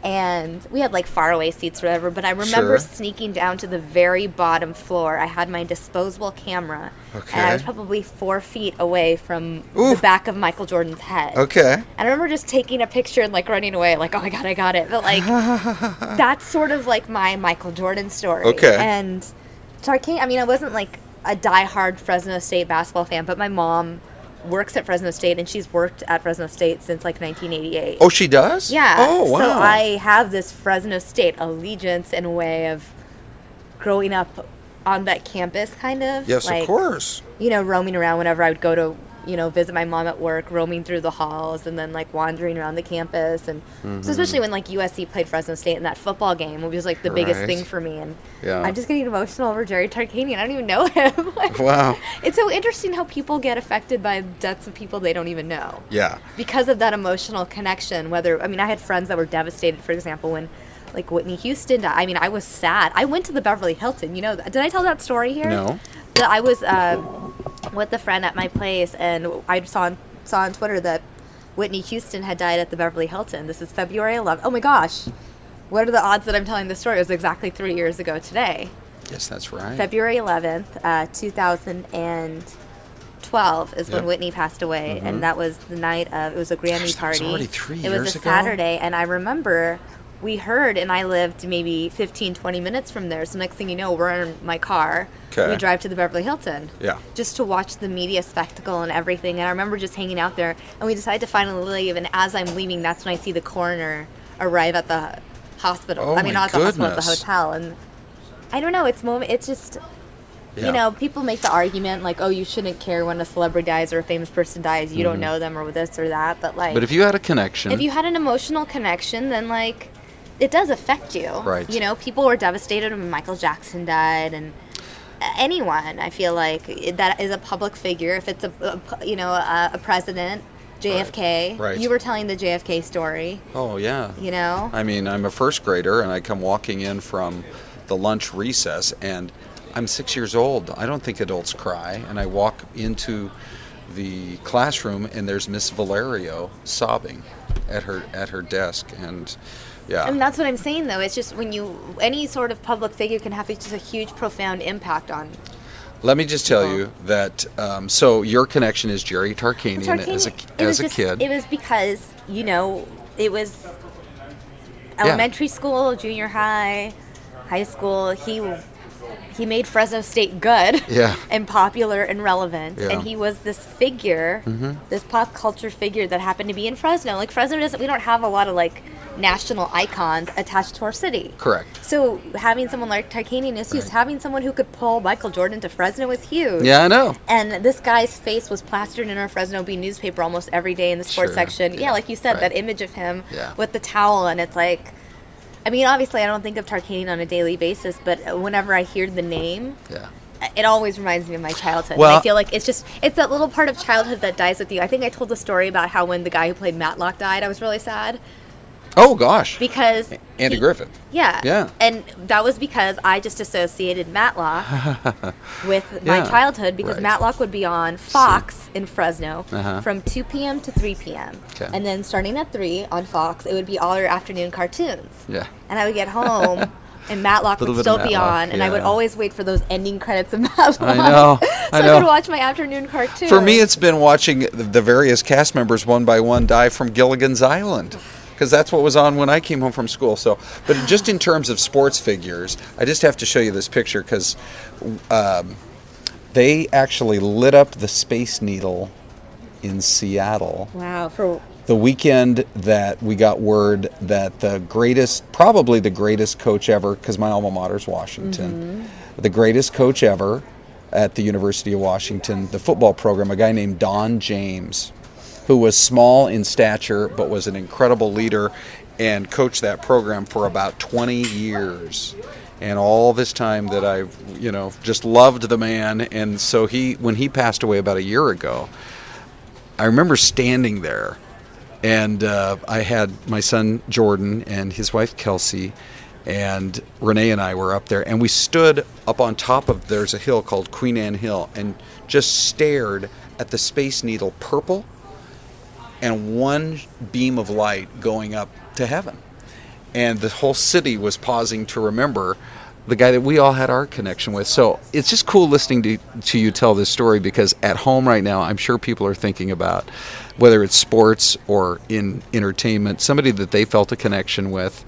And we had faraway seats or whatever, but I remember sneaking down to the very bottom floor. I had my disposable camera, and I was probably 4 feet away from the back of Michael Jordan's head. Okay. And I remember just taking a picture and running away, oh my God, I got it. But that's sort of my Michael Jordan story. Okay. And Tarkanian, I mean, I wasn't a diehard Fresno State basketball fan, but my mom works at Fresno State, and she's worked at Fresno State since 1988. Oh, she does? Yeah. Oh, wow. So I have this Fresno State allegiance in a way of growing up on that campus, kind of. Yes, of course. Roaming around whenever I would go to, visit my mom at work, roaming through the halls, and then wandering around the campus. And so especially when USC played Fresno State in that football game, it was the biggest thing for me. And I'm just getting emotional over Jerry Tarkanian. I don't even know him. Wow. It's so interesting how people get affected by deaths of people they don't even know. Yeah. Because of that emotional connection. I had friends that were devastated, for example, when Whitney Houston died. I mean, I was sad. I went to the Beverly Hilton. Did I tell that story here? No. I was with a friend at my place, and I saw on Twitter that Whitney Houston had died at the Beverly Hilton. This is February 11th. Oh my gosh. What are the odds that I'm telling this story? It was exactly 3 years ago today. Yes, that's right. February 11th, 2012 is when Whitney passed away, and that was the night of, it was a Grammy party. That was already 3 years ago? It was a Saturday, and I remember we heard, and I lived maybe 15, 20 minutes from there. So next thing you know, we're in my car. Okay. We drive to the Beverly Hilton. Yeah. Just to watch the media spectacle and everything. And I remember just hanging out there, and we decided to finally leave. And as I'm leaving, that's when I see the coroner arrive at the hospital. Oh, I mean, my not at the hospital, at the goodness. hotel. And I don't know. It's just... Yeah. You know, people make the argument like, oh, you shouldn't care when a celebrity dies or a famous person dies. You don't know them or this or that. But, like... But if you had a connection... If you had an emotional connection, then, like, it does affect you. Right. You know, people were devastated when Michael Jackson died, and anyone, I feel like, that is a public figure. If it's a president, JFK. Right. You were telling the JFK story. Oh, yeah. You know? I mean, I'm a first grader, and I come walking in from the lunch recess, and I'm 6 years old. I don't think adults cry. And I walk into the classroom, and there's Miss Valerio sobbing at her desk, and yeah. And that's what I'm saying, though. It's just when any sort of public figure can have just a huge, profound impact on. Let me just tell you that. So your connection is Jerry Tarkanian as a kid. It was because it was elementary school, junior high, high school. He made Fresno State good and popular and relevant. Yeah. And he was this figure, this pop culture figure that happened to be in Fresno. Like, Fresno we don't have a lot of, like, national icons attached to our city. Correct. So having someone like Tarkanian is huge. Having someone who could pull Michael Jordan to Fresno is huge. Yeah, I know. And this guy's face was plastered in our Fresno Bee newspaper almost every day in the sports section. Yeah, like you said, that image of him with the towel, and it's like... I mean, obviously, I don't think of Tarkanian on a daily basis, but whenever I hear the name, it always reminds me of my childhood. Well, and I feel like it's that little part of childhood that dies with you. I think I told the story about how when the guy who played Matlock died, I was really sad. Oh, gosh. Because... Andy Griffith. Yeah. Yeah. And that was because I just associated Matlock with my childhood, because Matlock would be on Fox in Fresno from 2 p.m. to 3 p.m. Okay. And then starting at 3 on Fox, it would be all your afternoon cartoons. Yeah. And I would get home, and Matlock would still be on, and I would always wait for those ending credits of Matlock. I know. I could watch my afternoon cartoon. For me, it's been watching the various cast members one by one die from Gilligan's Island, because that's what was on when I came home from school. So, but just in terms of sports figures, I just have to show you this picture because they actually lit up the Space Needle in Seattle. Wow. For the weekend that we got word that probably the greatest coach ever, because my alma mater is Washington, the greatest coach ever at the University of Washington, the football program, a guy named Don James, who was small in stature but was an incredible leader and coached that program for about 20 years. And all this time that I've, just loved the man. And so when he passed away about a year ago, I remember standing there, and I had my son Jordan and his wife Kelsey, and Renee and I were up there, and we stood up on top of, there's a hill called Queen Anne Hill, and just stared at the Space Needle purple and one beam of light going up to heaven. And the whole city was pausing to remember the guy that we all had our connection with. So it's just cool listening to you tell this story, because at home right now, I'm sure people are thinking about, whether it's sports or in entertainment, somebody that they felt a connection with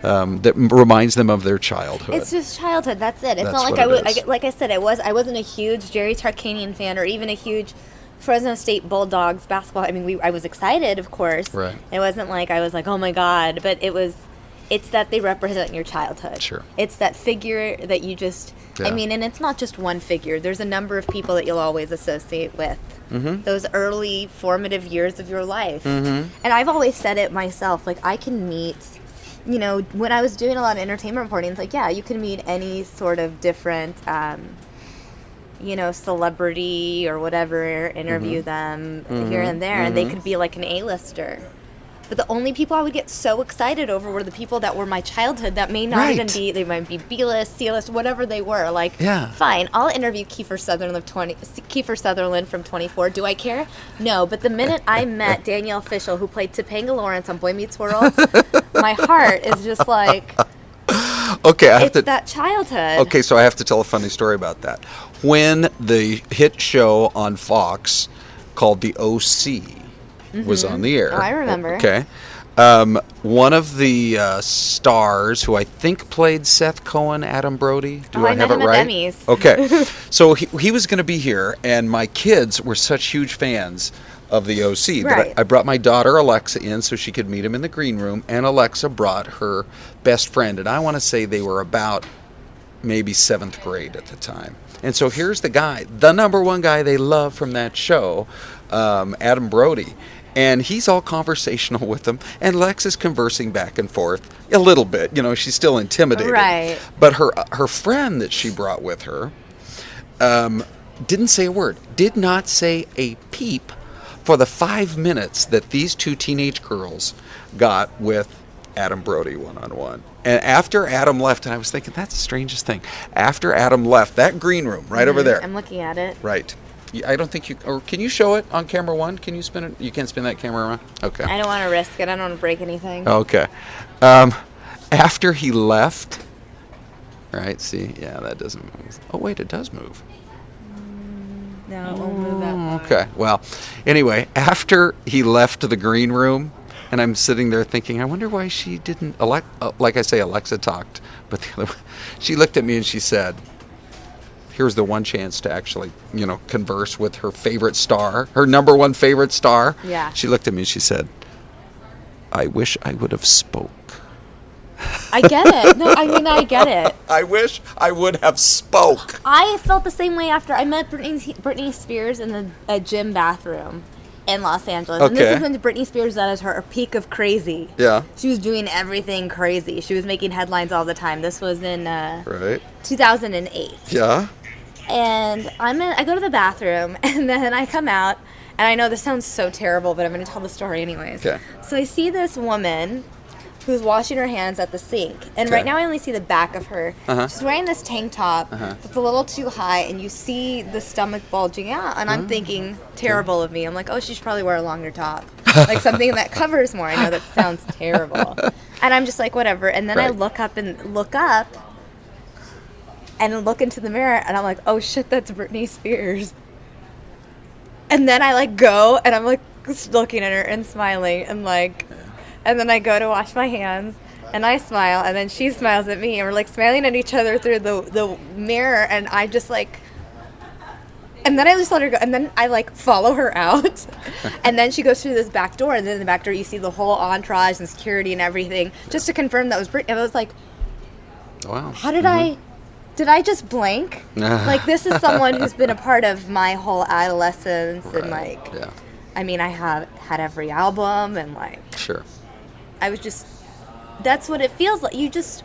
that reminds them of their childhood. It's just childhood. That's it. It's That's not like what it is. like I said, I wasn't a huge Jerry Tarkanian fan or even a huge Fresno State Bulldogs basketball. I mean, I was excited, of course. Right. It wasn't like I was like, oh my God, but it's that they represent your childhood. Sure. It's that figure that you just, I mean, and it's not just one figure. There's a number of people that you'll always associate with those early formative years of your life. And I've always said it myself, like, I can meet, when I was doing a lot of entertainment reporting, it's like, yeah, you can meet any sort of different, celebrity or whatever, interview them here and there, and they could be like an A-lister. But the only people I would get so excited over were the people that were my childhood that may not even be, they might be B-list, C-list, whatever they were. Like, fine, I'll interview Kiefer Sutherland from 24. Do I care? No, but the minute I met Danielle Fishel, who played Topanga Lawrence on Boy Meets World, my heart is just like... Okay, it's that childhood. Okay, so I have to tell a funny story about that. When the hit show on Fox called The OC was on the air. Oh, I remember. Okay. One of the stars who I think played Seth Cohen, Adam Brody. Do I have it right? At Emmys. Okay. So he was going to be here, and my kids were such huge fans of the OC Right. that I brought my daughter Alexa in so she could meet him in the green room, and Alexa brought her best friend, and I want to say they were about maybe 7th grade at the time. And so here's the guy, the number one guy they love from that show, Adam Brody. And he's all conversational with them, and Lex is conversing back and forth a little bit. You know, she's still intimidated. Right. But her friend that she brought with her didn't say a word, did not say a peep for the 5 minutes that these two teenage girls got with Adam Brody one-on-one. And after Adam left, and I was thinking, that's the strangest thing. After Adam left, that green room right over there. I'm looking at it. Right. I don't think you, or can you show it on camera one? Can you spin it? You can't spin that camera around? Okay. I don't want to risk it. I don't want to break anything. Okay. After he left, right, see, yeah, that doesn't move. Oh, wait, it does move. No, it won't move that far. Okay, well, anyway, after he left the green room, and I'm sitting there thinking, I wonder why she didn't, like I say, Alexa talked, but the other, she looked at me and she said, here's the one chance to actually, converse with her favorite star, her number one favorite star. Yeah. She looked at me and she said, I wish I would have spoke. I get it. No, I mean, I get it. I wish I would have spoke. I felt the same way after I met Britney Spears in a gym bathroom in Los Angeles. And this is when Britney Spears was at her peak of crazy. Yeah. She was doing everything crazy. She was making headlines all the time. This was in right. 2008. Yeah. And I go to the bathroom, and then I come out, and I know this sounds so terrible, but I'm going to tell the story anyways. Okay. So I see this woman who's washing her hands at the sink, and right now I only see the back of her. She's wearing this tank top that's a little too high, and you see the stomach bulging out, and I'm thinking, terrible of me. I'm like, oh, she should probably wear a longer top. Like something that covers more. I know that sounds terrible. And I'm just like, whatever. And then I look up and look into the mirror, and I'm like, oh shit, that's Britney Spears. And then I go, and I'm looking at her and smiling, and and then I go to wash my hands, and I smile, and then she smiles at me, and we're smiling at each other through the mirror, and I just and then I just let her go, and then I follow her out, and then she goes through this back door, and then in the back door you see the whole entourage and security and everything, just to confirm that was Britney. And I was like, wow. How did Did I just blank? This is someone who's been a part of my whole adolescence, and yeah. I mean, I have had every album, and sure. I was just, that's what it feels like. You just,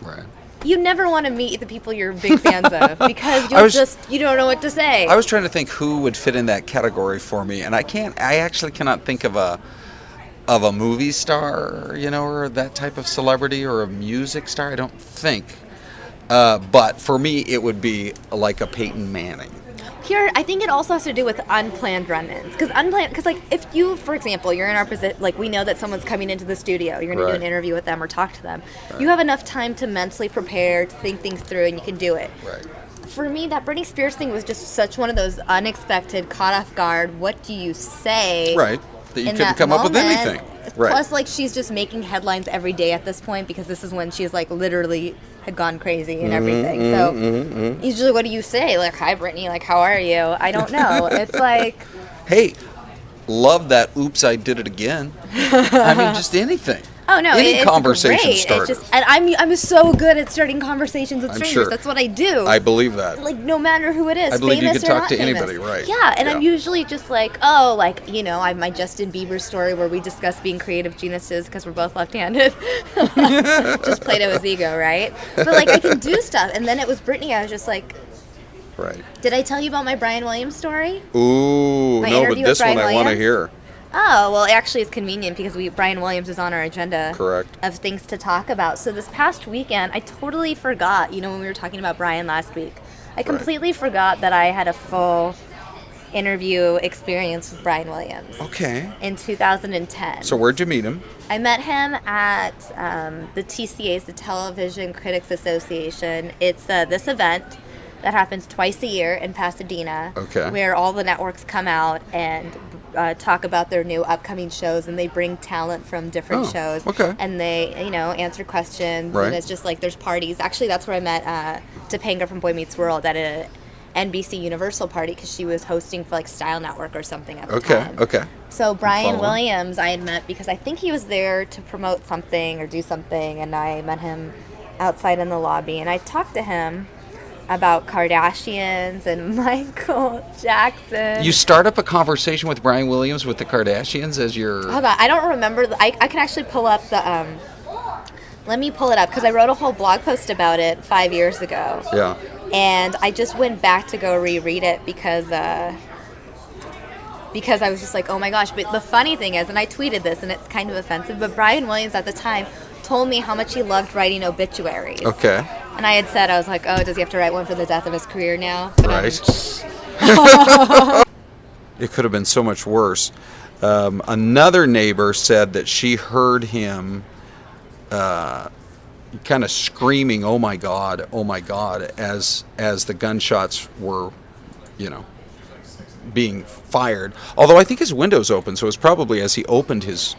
right. You never want to meet the people you're big fans of because you don't know what to say. I was trying to think who would fit in that category for me, and I actually cannot think of a movie star, or that type of celebrity, or a music star. I don't think. But for me, it would be like a Peyton Manning. Here, I think it also has to do with unplanned run-ins. Because if you, for example, you're in our position, we know that someone's coming into the studio, you're going to do an interview with them or talk to them. Right. You have enough time to mentally prepare, to think things through, and you can do it. Right. For me, that Britney Spears thing was just such one of those unexpected, caught off guard, what do you say? Right. That you couldn't come up with anything. Right. Plus, she's just making headlines every day at this point because this is when she's, literally had gone crazy and everything. Usually, what do you say? Hi, Britney. How are you? I don't know. It's hey, love that oops, I did it again. I mean, just anything. Oh, no. Any it's conversation great. starter. And I'm so good at starting conversations with strangers. Sure. That's what I do. I believe that. No matter who it is. I believe famous you can or talk to not famous. anybody, right. Yeah, and I'm usually just I have my Justin Bieber story where we discuss being creative geniuses because we're both left-handed. Just play to his ego, right? But I can do stuff. And then it was Britney. I was just right. Did I tell you about my Brian Williams story? Ooh, no, but this one I want to hear. Oh, well, actually, it's convenient because Brian Williams is on our agenda of things to talk about. So this past weekend, I totally forgot, when we were talking about Brian last week, I completely forgot that I had a full interview experience with Brian Williams. Okay. In 2010. So where'd you meet him? I met him at the TCA's, the Television Critics Association. It's this event that happens twice a year in Pasadena, where all the networks come out and talk about their new upcoming shows, and they bring talent from different shows. Okay. And they, answer questions. Right. And it's just like there's parties. Actually, that's where I met Topanga from Boy Meets World at a NBC Universal party because she was hosting for like Style Network or something at the time. Okay. So Brian Williams I had met because I think he was there to promote something or do something, and I met him outside in the lobby, and I talked to him about Kardashians and Michael Jackson. You start up a conversation with Brian Williams with the Kardashians as your... Hold on, I don't remember. I can actually pull up the... let me pull it up, because I wrote a whole blog post about it 5 years ago. Yeah. And I just went back to go reread it because I was just like, oh my gosh. But the funny thing is, and I tweeted this, and it's kind of offensive, but Brian Williams at the time told me how much he loved writing obituaries. Okay. And I had said, I was like, oh, does he have to write one for the death of his career now? Right. It could have been so much worse. Another neighbor said that she heard him kind of screaming, oh my God, as the gunshots were, being fired. Although I think his window's open, so it was probably as he opened his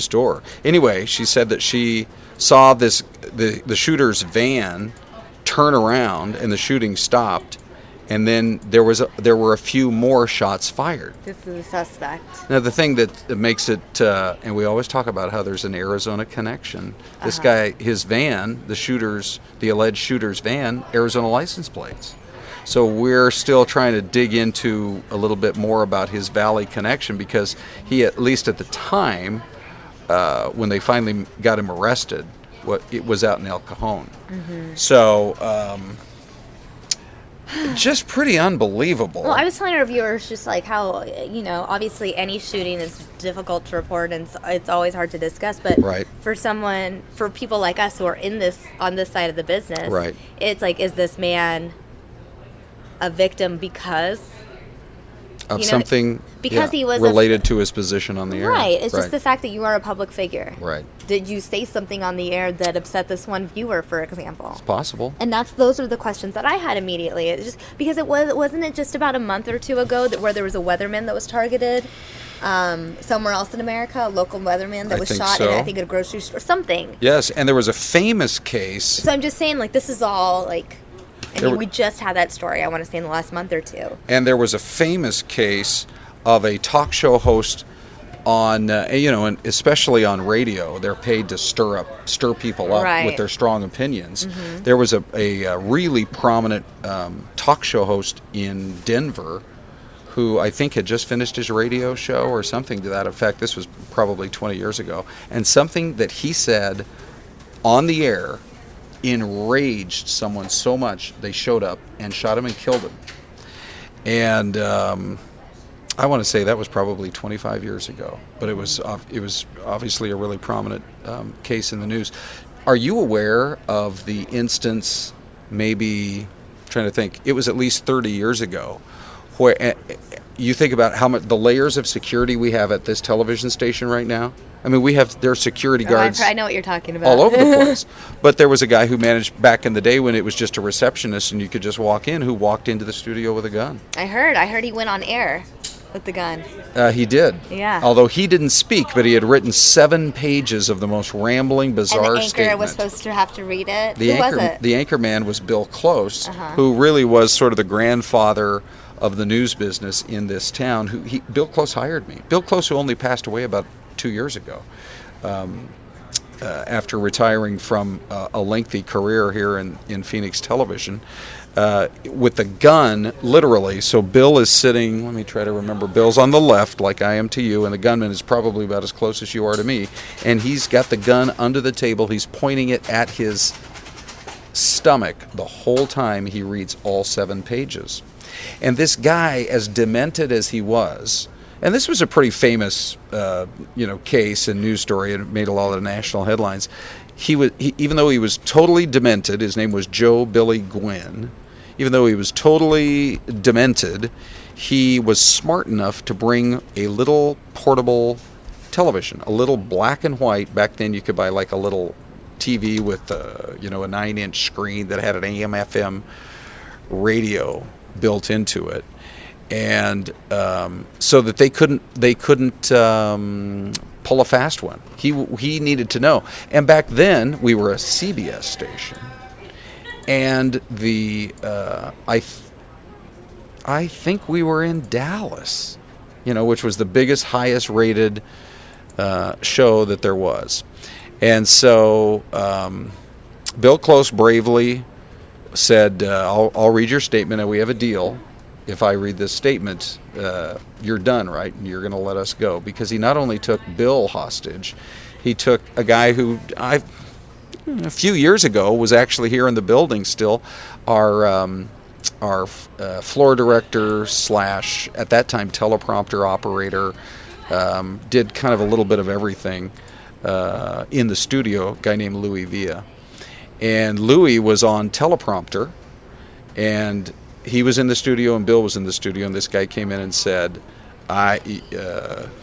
door. Anyway, she said that she saw the shooter's van turn around and the shooting stopped, and then there were a few more shots fired. This is a suspect. Now the thing that makes it, and we always talk about how there's an Arizona connection. This guy, his van, the alleged shooter's van, Arizona license plates. So we're still trying to dig into a little bit more about his Valley connection, because he, at least at the time, when they finally got him arrested, it was out in El Cajon. Mm-hmm. So, just pretty unbelievable. Well, I was telling our viewers just like how, obviously any shooting is difficult to report and it's always hard to discuss, but for people like us who are on this side of the business, it's like, is this man a victim because of something he was related to his position on the air. Right. It's just the fact that you are a public figure. Right. Did you say something on the air that upset this one viewer, for example? It's possible. And those are the questions that I had immediately. It's just because wasn't it just about a month or two ago where there was a weatherman that was targeted somewhere else in America, a local weatherman that was shot in, I think, at a grocery store or something. Yes, and there was a famous case. So I'm just saying, like, this is all like. We just had that story, I want to say, in the last month or two. And there was a famous case of a talk show host on, and especially on radio. They're paid to stir people up with their strong opinions. Mm-hmm. There was a really prominent talk show host in Denver who I think had just finished his radio show or something to that effect. This was probably 20 years ago. And something that he said on the air enraged someone so much they showed up and shot him and killed him. And I want to say that was probably 25 years ago, but it was obviously a really prominent case in the news. Are you aware of the instance, maybe, trying to think, it was at least 30 years ago, where you think about how much the layers of security we have at this television station right now? I mean, there are security guards. I know what you're talking about. All over the place. But there was a guy who managed back in the day when it was just a receptionist and you could just walk in, who walked into the studio with a gun. I heard he went on air with the gun. He did. Yeah. Although he didn't speak, but he had written 7 pages of the most rambling, bizarre statement. And the anchor was supposed to have to read it? Who was it? The anchor man was Bill Close, who really was sort of the grandfather of the news business in this town. Bill Close hired me. Bill Close, who only passed away about 2 years ago, after retiring from a lengthy career here in Phoenix television, with the gun, literally. So Bill is sitting, let me try to remember, Bill's on the left, like I am to you, and the gunman is probably about as close as you are to me, and he's got the gun under the table. He's pointing it at his stomach the whole time he reads all 7 pages. And this guy, as demented as he was, and this was a pretty famous, case and news story, and it made a lot of national headlines. Even though he was totally demented, his name was Joe Billy Gwynn. Even though he was totally demented, he was smart enough to bring a little portable television, a little black and white. Back then, you could buy like a little TV with, a 9-inch screen that had an AM/FM radio built into it. and so that they couldn't pull a fast one. He needed to know. And back then we were a CBS station, and I think we were in Dallas, which was the biggest, highest rated show that there was. And so Bill Close bravely said, I'll read your statement and we have a deal. If I read this statement, you're done, right? And you're going to let us go. Because he not only took Bill hostage, he took a guy who a few years ago was actually here in the building still, our floor director / at that time teleprompter operator, did kind of a little bit of everything in the studio, a guy named Louis Villa. And Louis was on teleprompter, and he was in the studio and Bill was in the studio, and this guy came in and said, I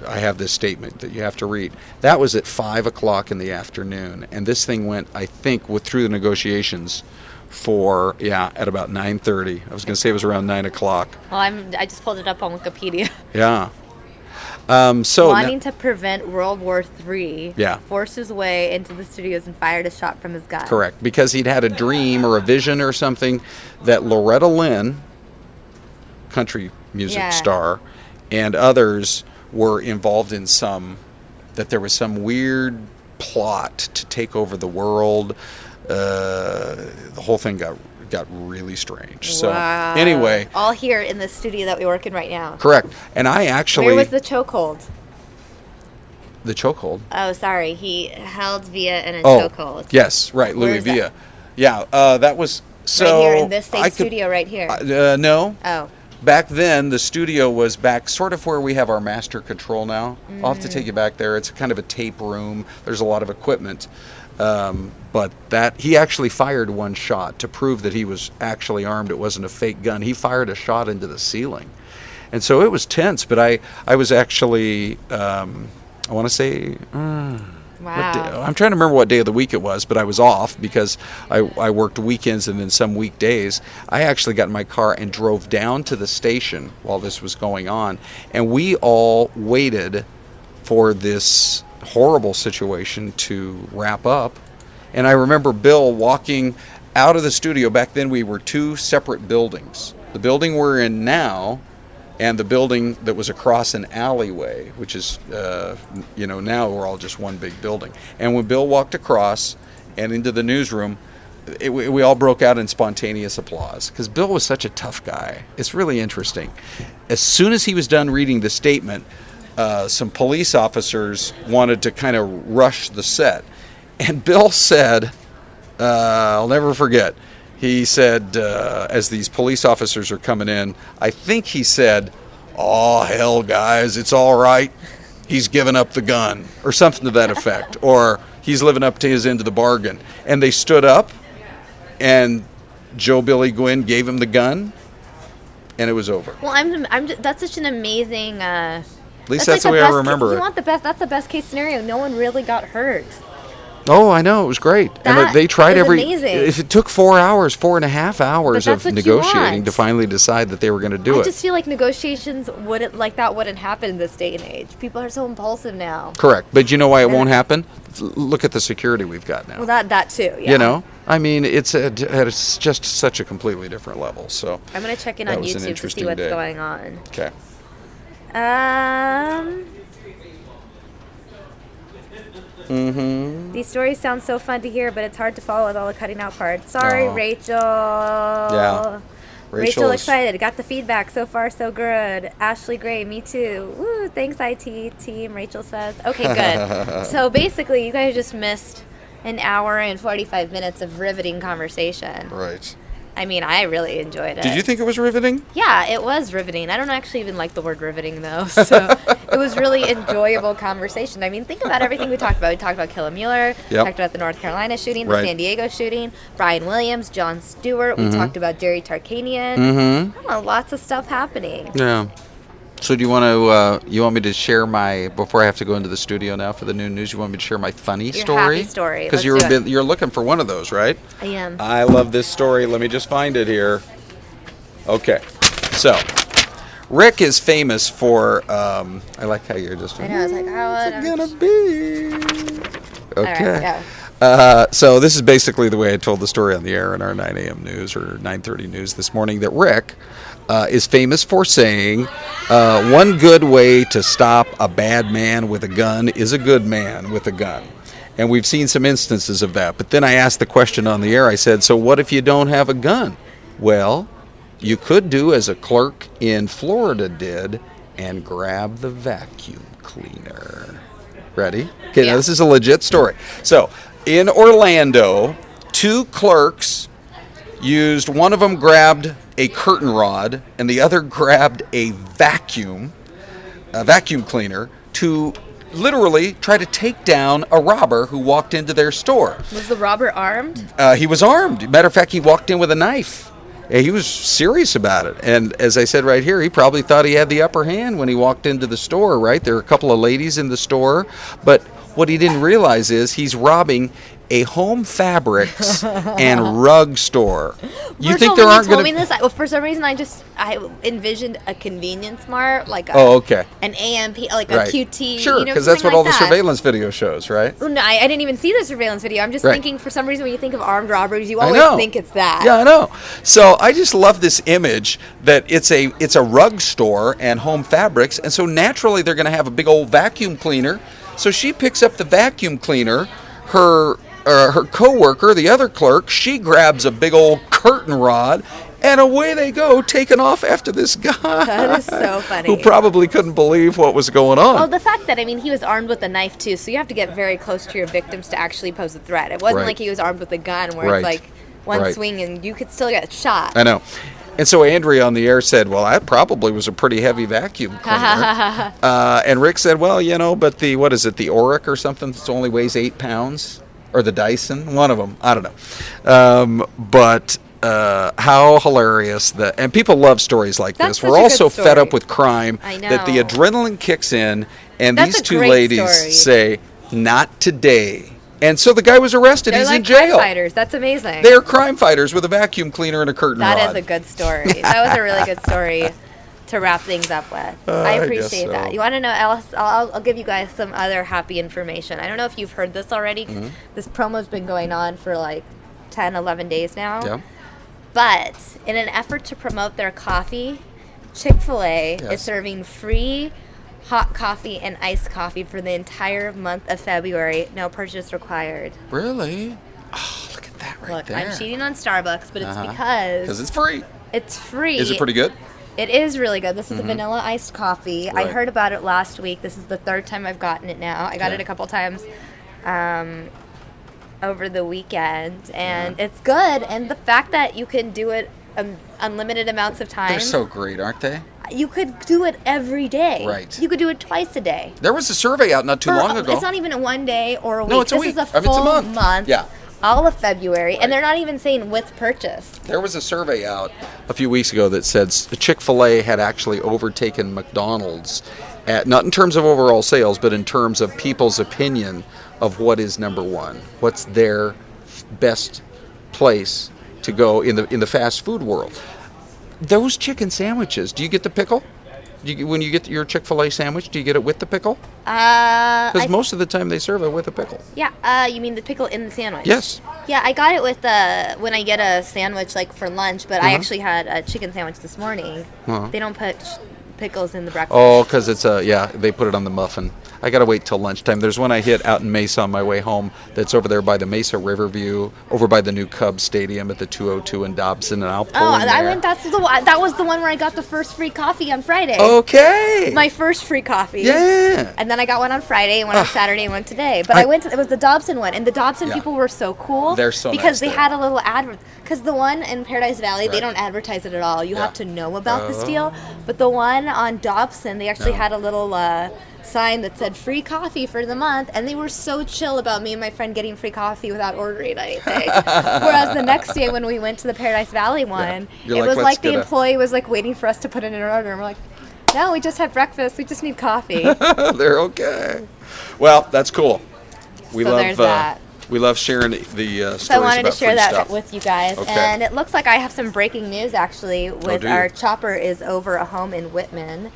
have this statement that you have to read. That was at 5 o'clock in the afternoon, and this thing went, I think, through the negotiations at about 9:30. I was going to say it was around 9 o'clock. Well, I just pulled it up on Wikipedia. Yeah. Wanting to prevent World War III, yeah, forced his way into the studios and fired a shot from his gun. Correct, because he'd had a dream or a vision or something that Loretta Lynn, country music star, and others were involved in that there was some weird plot to take over the world. The whole thing got really strange. So anyway, all here in the studio that we work in right now. Correct. And I actually, where was the chokehold? The chokehold. Oh, sorry, he held Villa in a chokehold. Yes, right, Louis Villa. Yeah, that was so. Right here in this same studio, right here. No. Oh. Back then, the studio was back sort of where we have our master control now. I'll have to take you back there. It's kind of a tape room. There's a lot of equipment. But he actually fired one shot to prove that he was actually armed. It wasn't a fake gun. He fired a shot into the ceiling. And so it was tense, but I was actually, I want to say, I'm trying to remember what day of the week it was, but I was off because I worked weekends and then some weekdays. I actually got in my car and drove down to the station while this was going on. And we all waited for this horrible situation to wrap up. And I remember Bill walking out of the studio. Back then we were two separate buildings. The building we're in now and the building that was across an alleyway, which is, now we're all just one big building. And when Bill walked across and into the newsroom, we all broke out in spontaneous applause because Bill was such a tough guy. It's really interesting. As soon as he was done reading the statement, some police officers wanted to kind of rush the set. And Bill said, I'll never forget, he said, as these police officers are coming in, I think he said, "Oh, hell, guys, it's all right. He's given up the gun," or something to that effect, or he's living up to his end of the bargain. And they stood up, and Joe Billy Gwynn gave him the gun, and it was over. Well, that's such an amazing... At least that's the way I remember it. You want the best. That's the best case scenario. No one really got hurt. Oh, I know. It was great. And they tried amazing. If it took 4.5 hours of negotiating to finally decide that they were going to do it. I just feel like negotiations wouldn't happen in this day and age. People are so impulsive now. Correct. But you know why it won't happen? Look at the security we've got now. Well, that too, yeah. I mean, it's just such a completely different level. So I'm going to check in on YouTube to see what's going on. Okay. These stories sound so fun to hear, but it's hard to follow with all the cutting out parts. Sorry, Rachel. Yeah. Rachel excited. Got the feedback. So far, so good. Ashley Gray, me too. Woo, thanks, IT team, Rachel says. Okay, good. So basically, you guys just missed an hour and 45 minutes of riveting conversation. Right. I mean, I really enjoyed it. Did you think it was riveting? Yeah, it was riveting. I don't actually even like the word riveting, though. So it was really enjoyable conversation. I mean, think about everything we talked about. We talked about Kayla Mueller. We talked about the North Carolina shooting, the San Diego shooting, Brian Williams, Jon Stewart. We talked about Jerry Tarkanian. Lots of stuff happening. Yeah. So do you want me to share before I have to go into the studio now for the noon news, you want me to share my funny story? Happy story. Because you're looking for one of those, right? I am. I love this story. Let me just find it here. Okay. So, Rick is famous for. I like how you're just. I know. I was like, What's it gonna be? Okay. All right, So this is basically the way I told the story on the air in our 9 a.m. news or 9:30 news this morning, that Rick is famous for saying, one good way to stop a bad man with a gun is a good man with a gun. And we've seen some instances of that. But then I asked the question on the air. I said, so what if you don't have a gun? Well, you could do as a clerk in Florida did and grab the vacuum cleaner. Ready? Okay, now this is a legit story. So, in Orlando, 2 clerks used, one of them grabbed a curtain rod and the other grabbed a vacuum cleaner to literally try to take down a robber who walked into their store. Was the robber armed? He was armed. Matter of fact, he walked in with a knife. He was serious about it. And as I said right here, he probably thought he had the upper hand when he walked into the store, right? There were a couple of ladies in the store. But what he didn't realize is he's robbing a home fabrics and rug store. You think there aren't going to be... Well, for some reason, I envisioned a convenience mart, like an AMP, like a QT. Sure, because that's what all the surveillance video shows, right? No, I didn't even see the surveillance video. I'm just thinking, for some reason, when you think of armed robberies, you always think it's that. Yeah, I know. So I just love this image that it's a rug store and home fabrics, and so naturally they're going to have a big old vacuum cleaner. So she picks up the vacuum cleaner. Her co-worker, the other clerk, she grabs a big old curtain rod, and away they go, taking off after this guy. That is so funny. Who probably couldn't believe what was going on. Oh, the fact that, he was armed with a knife, too, so you have to get very close to your victims to actually pose a threat. It wasn't like he was armed with a gun, where it's like one swing and you could still get shot. I know. And so Andrea on the air said, well, that probably was a pretty heavy vacuum cleaner. And Rick said, well, but the Oric or something that only weighs 8 pounds? Or the Dyson, one of them, I don't know. But how hilarious and people love stories like this. We're also fed up with crime. I know. That the adrenaline kicks in, and these 2 ladies say, not today. And so the guy was arrested. He's in jail. They're crime fighters. That's amazing. They're crime fighters with a vacuum cleaner and a curtain rod. That is a good story. That was a really good story to wrap things up with. I appreciate that. You want to know else? I'll give you guys some other happy information. I don't know if you've heard this already. This promo's been going on for like 10, 11 days now. Yeah. But in an effort to promote their coffee, Chick-fil-A is serving free hot coffee and iced coffee for the entire month of February. No purchase required. Really? Oh, look at that right there. I'm cheating on Starbucks, but it's because it's free. It's free. Is it pretty good? It is really good. This is a vanilla iced coffee. I heard about it last week. This is the 3rd time I've gotten it now. I got it a couple times over the weekend, and it's good. And the fact that you can do it unlimited amounts of times. They're so great, aren't they? You could do it every day. Right. You could do it twice a day. There was a survey out not too long ago. It's not even a 1 day or a week. No, it's a week. This is a full month. Yeah. All of February, and they're not even saying with purchase. There was a survey out a few weeks ago that said Chick-fil-A had actually overtaken McDonald's, not in terms of overall sales, but in terms of people's opinion of what is number one. What's their best place to go in the fast food world? Those chicken sandwiches. Do you get the pickle? When you get your Chick-fil-A sandwich, do you get it with the pickle? Because most of the time they serve it with a pickle. Yeah. You mean the pickle in the sandwich? Yes. Yeah, I got it with when I get a sandwich like for lunch, but I actually had a chicken sandwich this morning. They don't put pickles in the breakfast. Oh, because it's they put it on the muffin. I got to wait till lunchtime. There's one I hit out in Mesa on my way home that's over there by the Mesa Riverview, over by the new Cubs Stadium at the 202 in Dobson, and I'll pull in there. I went. That was the one where I got the first free coffee on Friday. Okay. My first free coffee. Yeah. And then I got one on Friday, and one on Saturday, and one today. But I went. It was the Dobson one, and the Dobson people were so cool. They're so because nice they there. had a little ad. Because the one in Paradise Valley, they don't advertise it at all. You have to know about this deal. But the one on Dobson, they actually had a little sign that said free coffee for the month, and they were so chill about me and my friend getting free coffee without ordering anything. Whereas the next day when we went to the Paradise Valley one, it was like the employee was like waiting for us to put in an order, and we're like, no, we just had breakfast, we just need coffee. They're okay. Well, that's cool. We love that. We love sharing the stories So I wanted to about share free that stuff. with you guys. Okay. And it looks like I have some breaking news, actually, with do you? our chopper is over a home in Whitman.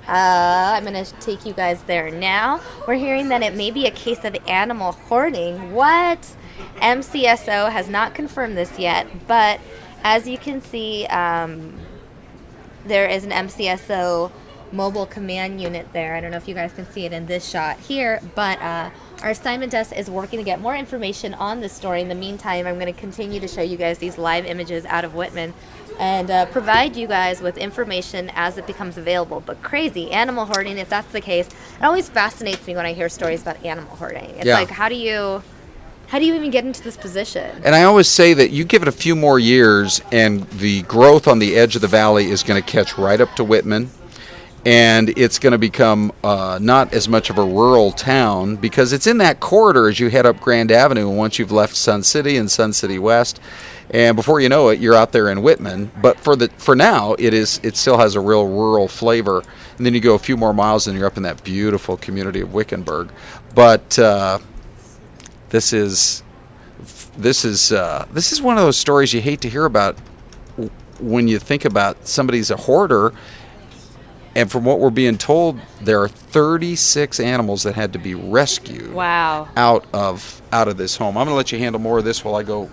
I'm going to take you guys there now. We're hearing that it may be a case of animal hoarding. What? MCSO has not confirmed this yet, but as you can see, there is an MCSO mobile command unit there. I don't know if you guys can see it in this shot here, but our assignment desk is working to get more information on this story. In the meantime, I'm going to continue to show you guys these live images out of Whitman and provide you guys with information as it becomes available. But crazy, animal hoarding, if that's the case, it always fascinates me when I hear stories about animal hoarding. It's like, how do you even get into this position? And I always say that you give it a few more years and the growth on the edge of the valley is going to catch right up to Whitman. And it's going to become not as much of a rural town because it's in that corridor as you head up Grand Avenue. And once you've left Sun City and Sun City West, and before you know it, you're out there in Whitman. But for now, it still has a real rural flavor. And then you go a few more miles and you're up in that beautiful community of Wickenburg. But this is one of those stories you hate to hear about when you think about somebody's a hoarder. And from what we're being told, there are 36 animals that had to be rescued. Wow. Out of this home. I'm going to let you handle more of this while I go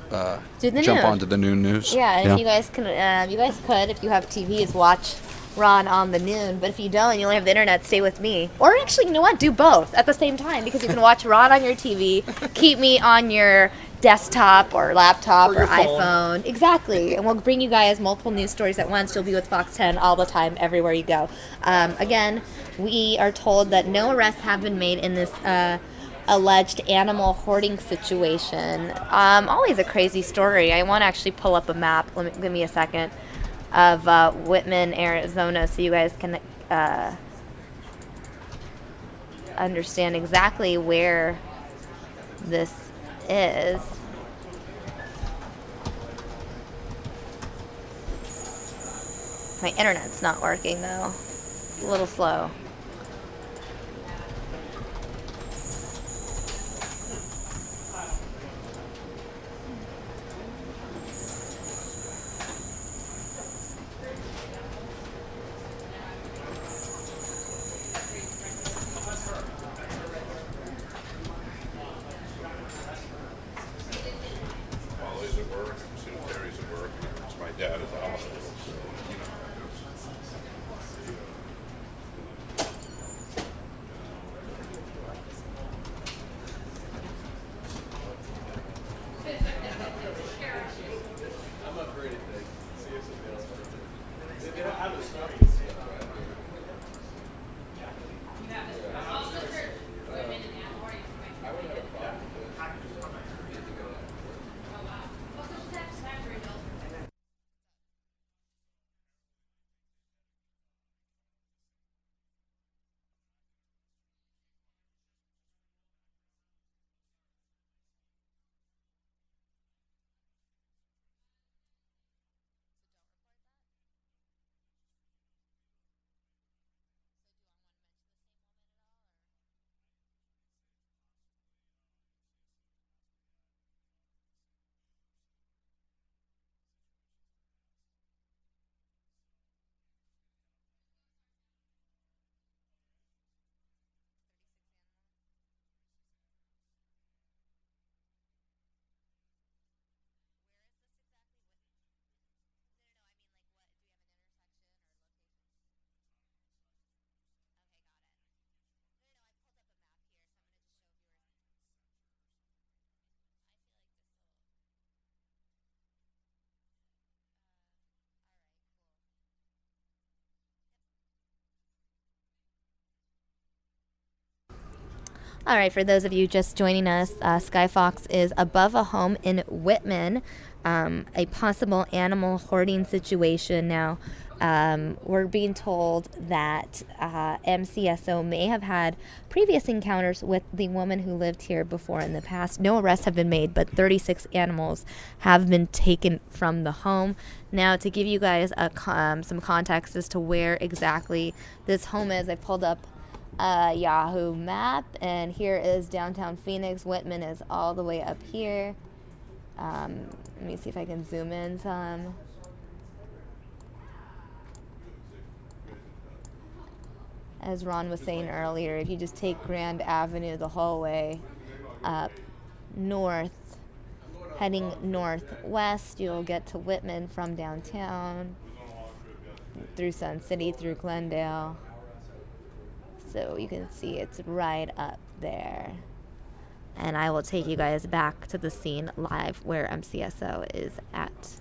jump onto the noon news. Yeah, and if you guys could, if you have TVs, watch Ron on the noon. But if you don't, and you only have the internet, stay with me. Or actually, you know what? Do both at the same time because you can watch Ron on your TV, keep me on your desktop or laptop or iPhone. Exactly. And we'll bring you guys multiple news stories at once. You'll be with Fox 10 all the time, everywhere you go. Again, we are told that no arrests have been made in this alleged animal hoarding situation. Always a crazy story. I want to actually pull up a map. Give me a second of Whitman, Arizona, so you guys can understand exactly where this is. My internet's not working though. It's a little slow. All right, for those of you just joining us, Skyfox is above a home in Whitman, a possible animal hoarding situation. Now, we're being told that MCSO may have had previous encounters with the woman who lived here before in the past. No arrests have been made, but 36 animals have been taken from the home. Now, to give you guys some context as to where exactly this home is, I pulled up Yahoo map, and here is downtown Phoenix. Whitman is all the way up here. Let me see if I can zoom in some. As Ron was saying earlier, if you just take Grand Avenue the whole way up north, heading northwest, you'll get to Whitman from downtown, through Sun City, through Glendale. So you can see it's right up there. And I will take you guys back to the scene live where MCSO is at.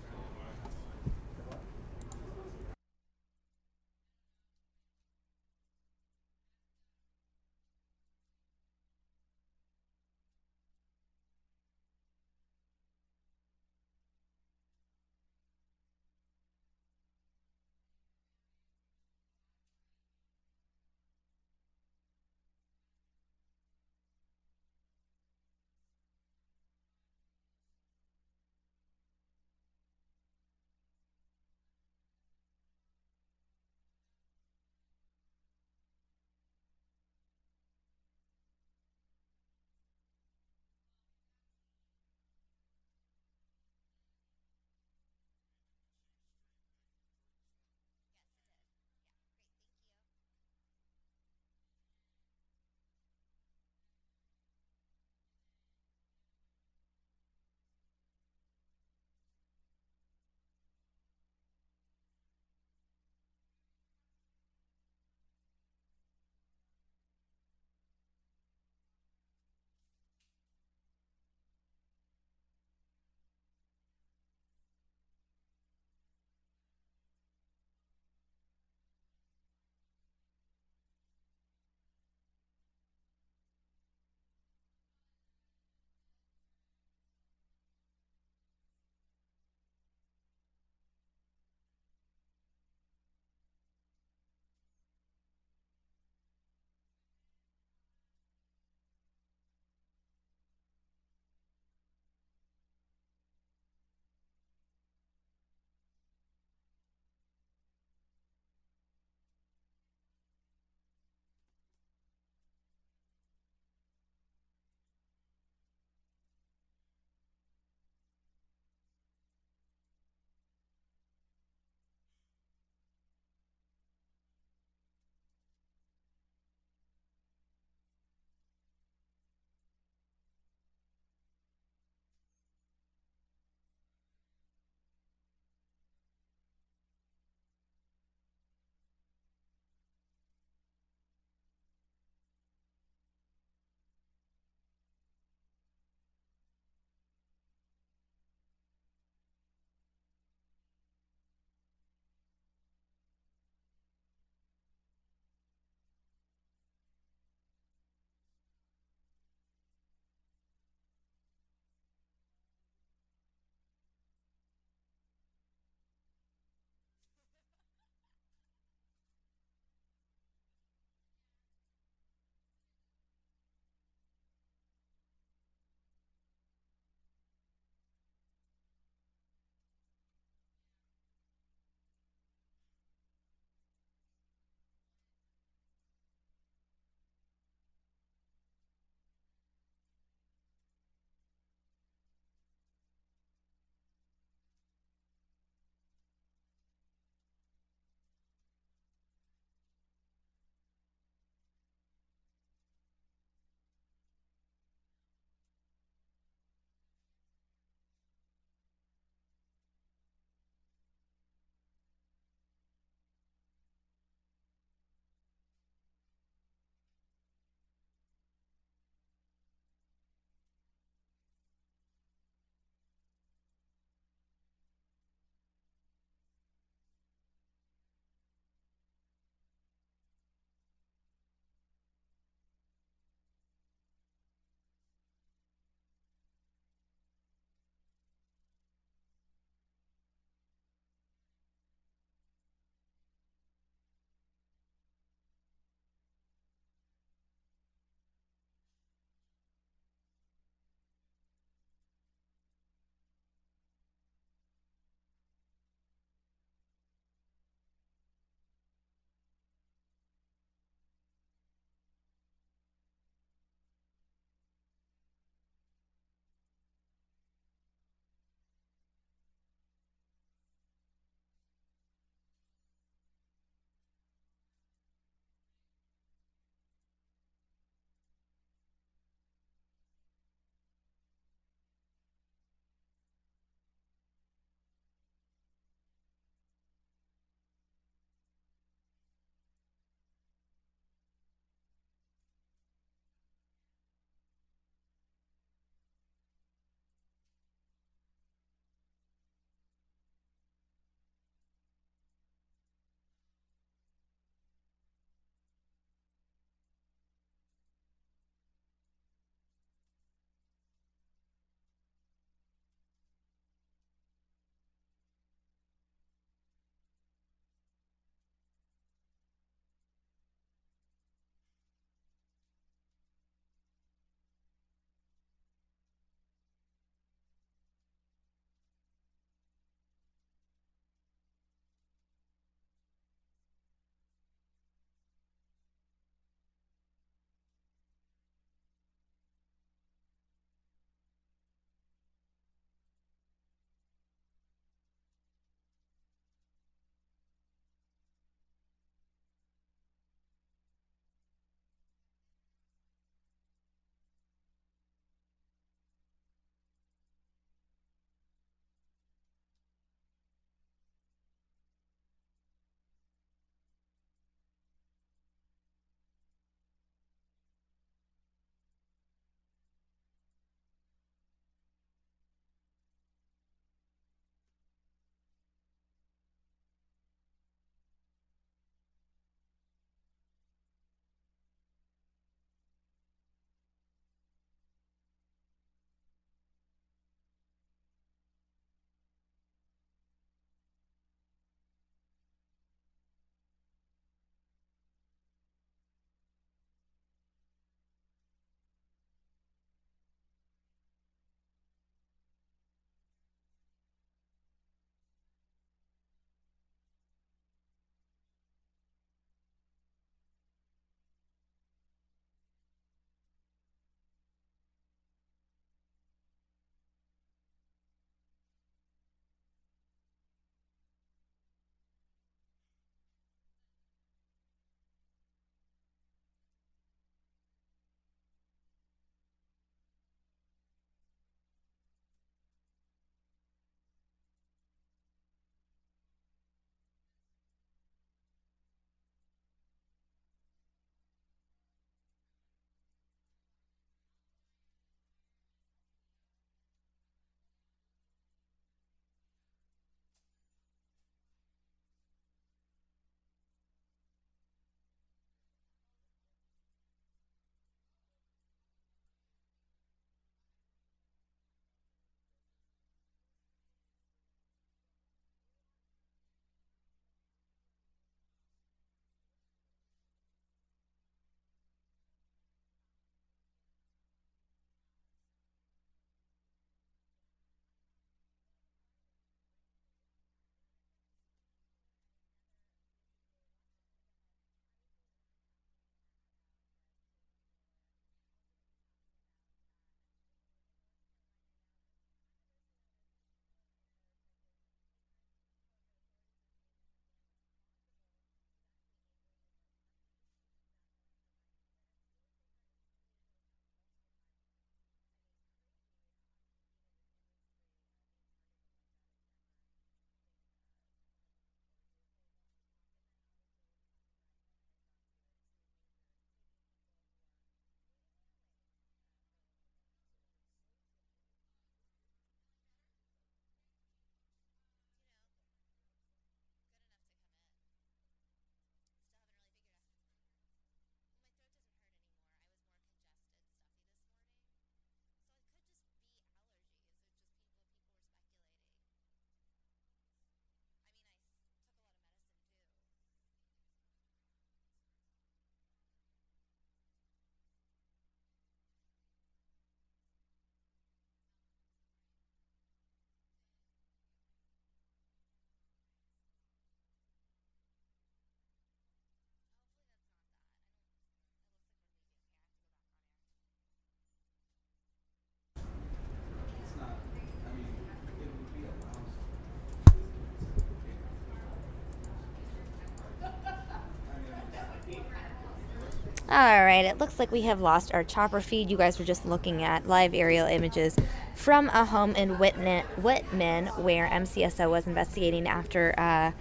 All right, it looks like we have lost our chopper feed. You guys were just looking at live aerial images from a home in Whitman, where MCSO was investigating after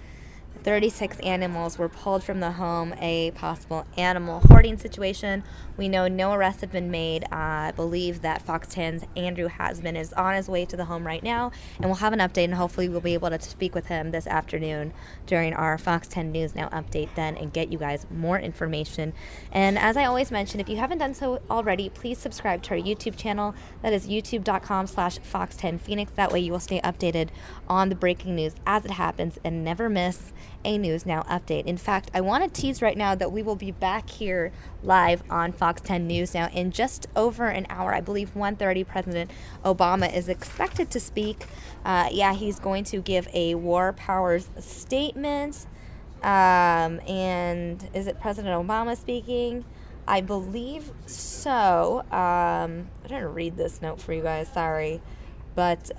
36 animals were pulled from the home, a possible animal hoarding situation. We know no arrests have been made. I believe that Fox 10's Andrew Hasman is on his way to the home right now, and we'll have an update, and hopefully we'll be able to speak with him this afternoon during our Fox 10 News Now update then and get you guys more information. And as I always mention, if you haven't done so already, please subscribe to our YouTube channel. That is youtube.com/Fox10Phoenix. That way you will stay updated on the breaking news as it happens and never miss a News Now update. In fact, I want to tease right now that we will be back here live on Fox 10 News Now in just over an hour. I believe 1:30, President Obama is expected to speak. He's going to give a war powers statement. And is it President Obama speaking? I believe so. I didn't read this note for you guys, sorry. But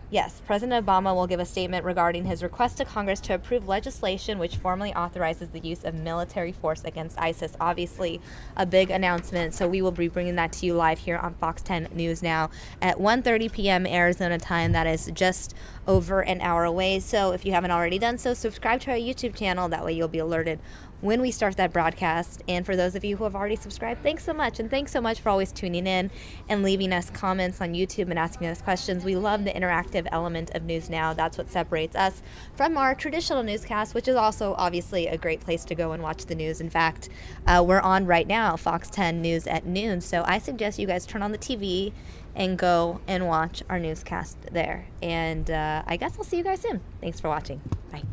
yes, President Obama will give a statement regarding his request to Congress to approve legislation which formally authorizes the use of military force against ISIS. Obviously, a big announcement, so we will be bringing that to you live here on Fox 10 News Now at 1:30 p.m. Arizona time. That is just over an hour away. So if you haven't already done so, subscribe to our YouTube channel. That way you'll be alerted when we start that broadcast. And for those of you who have already subscribed, thanks so much. And thanks so much for always tuning in and leaving us comments on YouTube and asking us questions. We love the interactive element of News Now. That's what separates us from our traditional newscast, which is also obviously a great place to go and watch the news. In fact, we're on right now, Fox 10 News at noon. So I suggest you guys turn on the TV and go and watch our newscast there. And I guess I'll see you guys soon. Thanks for watching. Bye.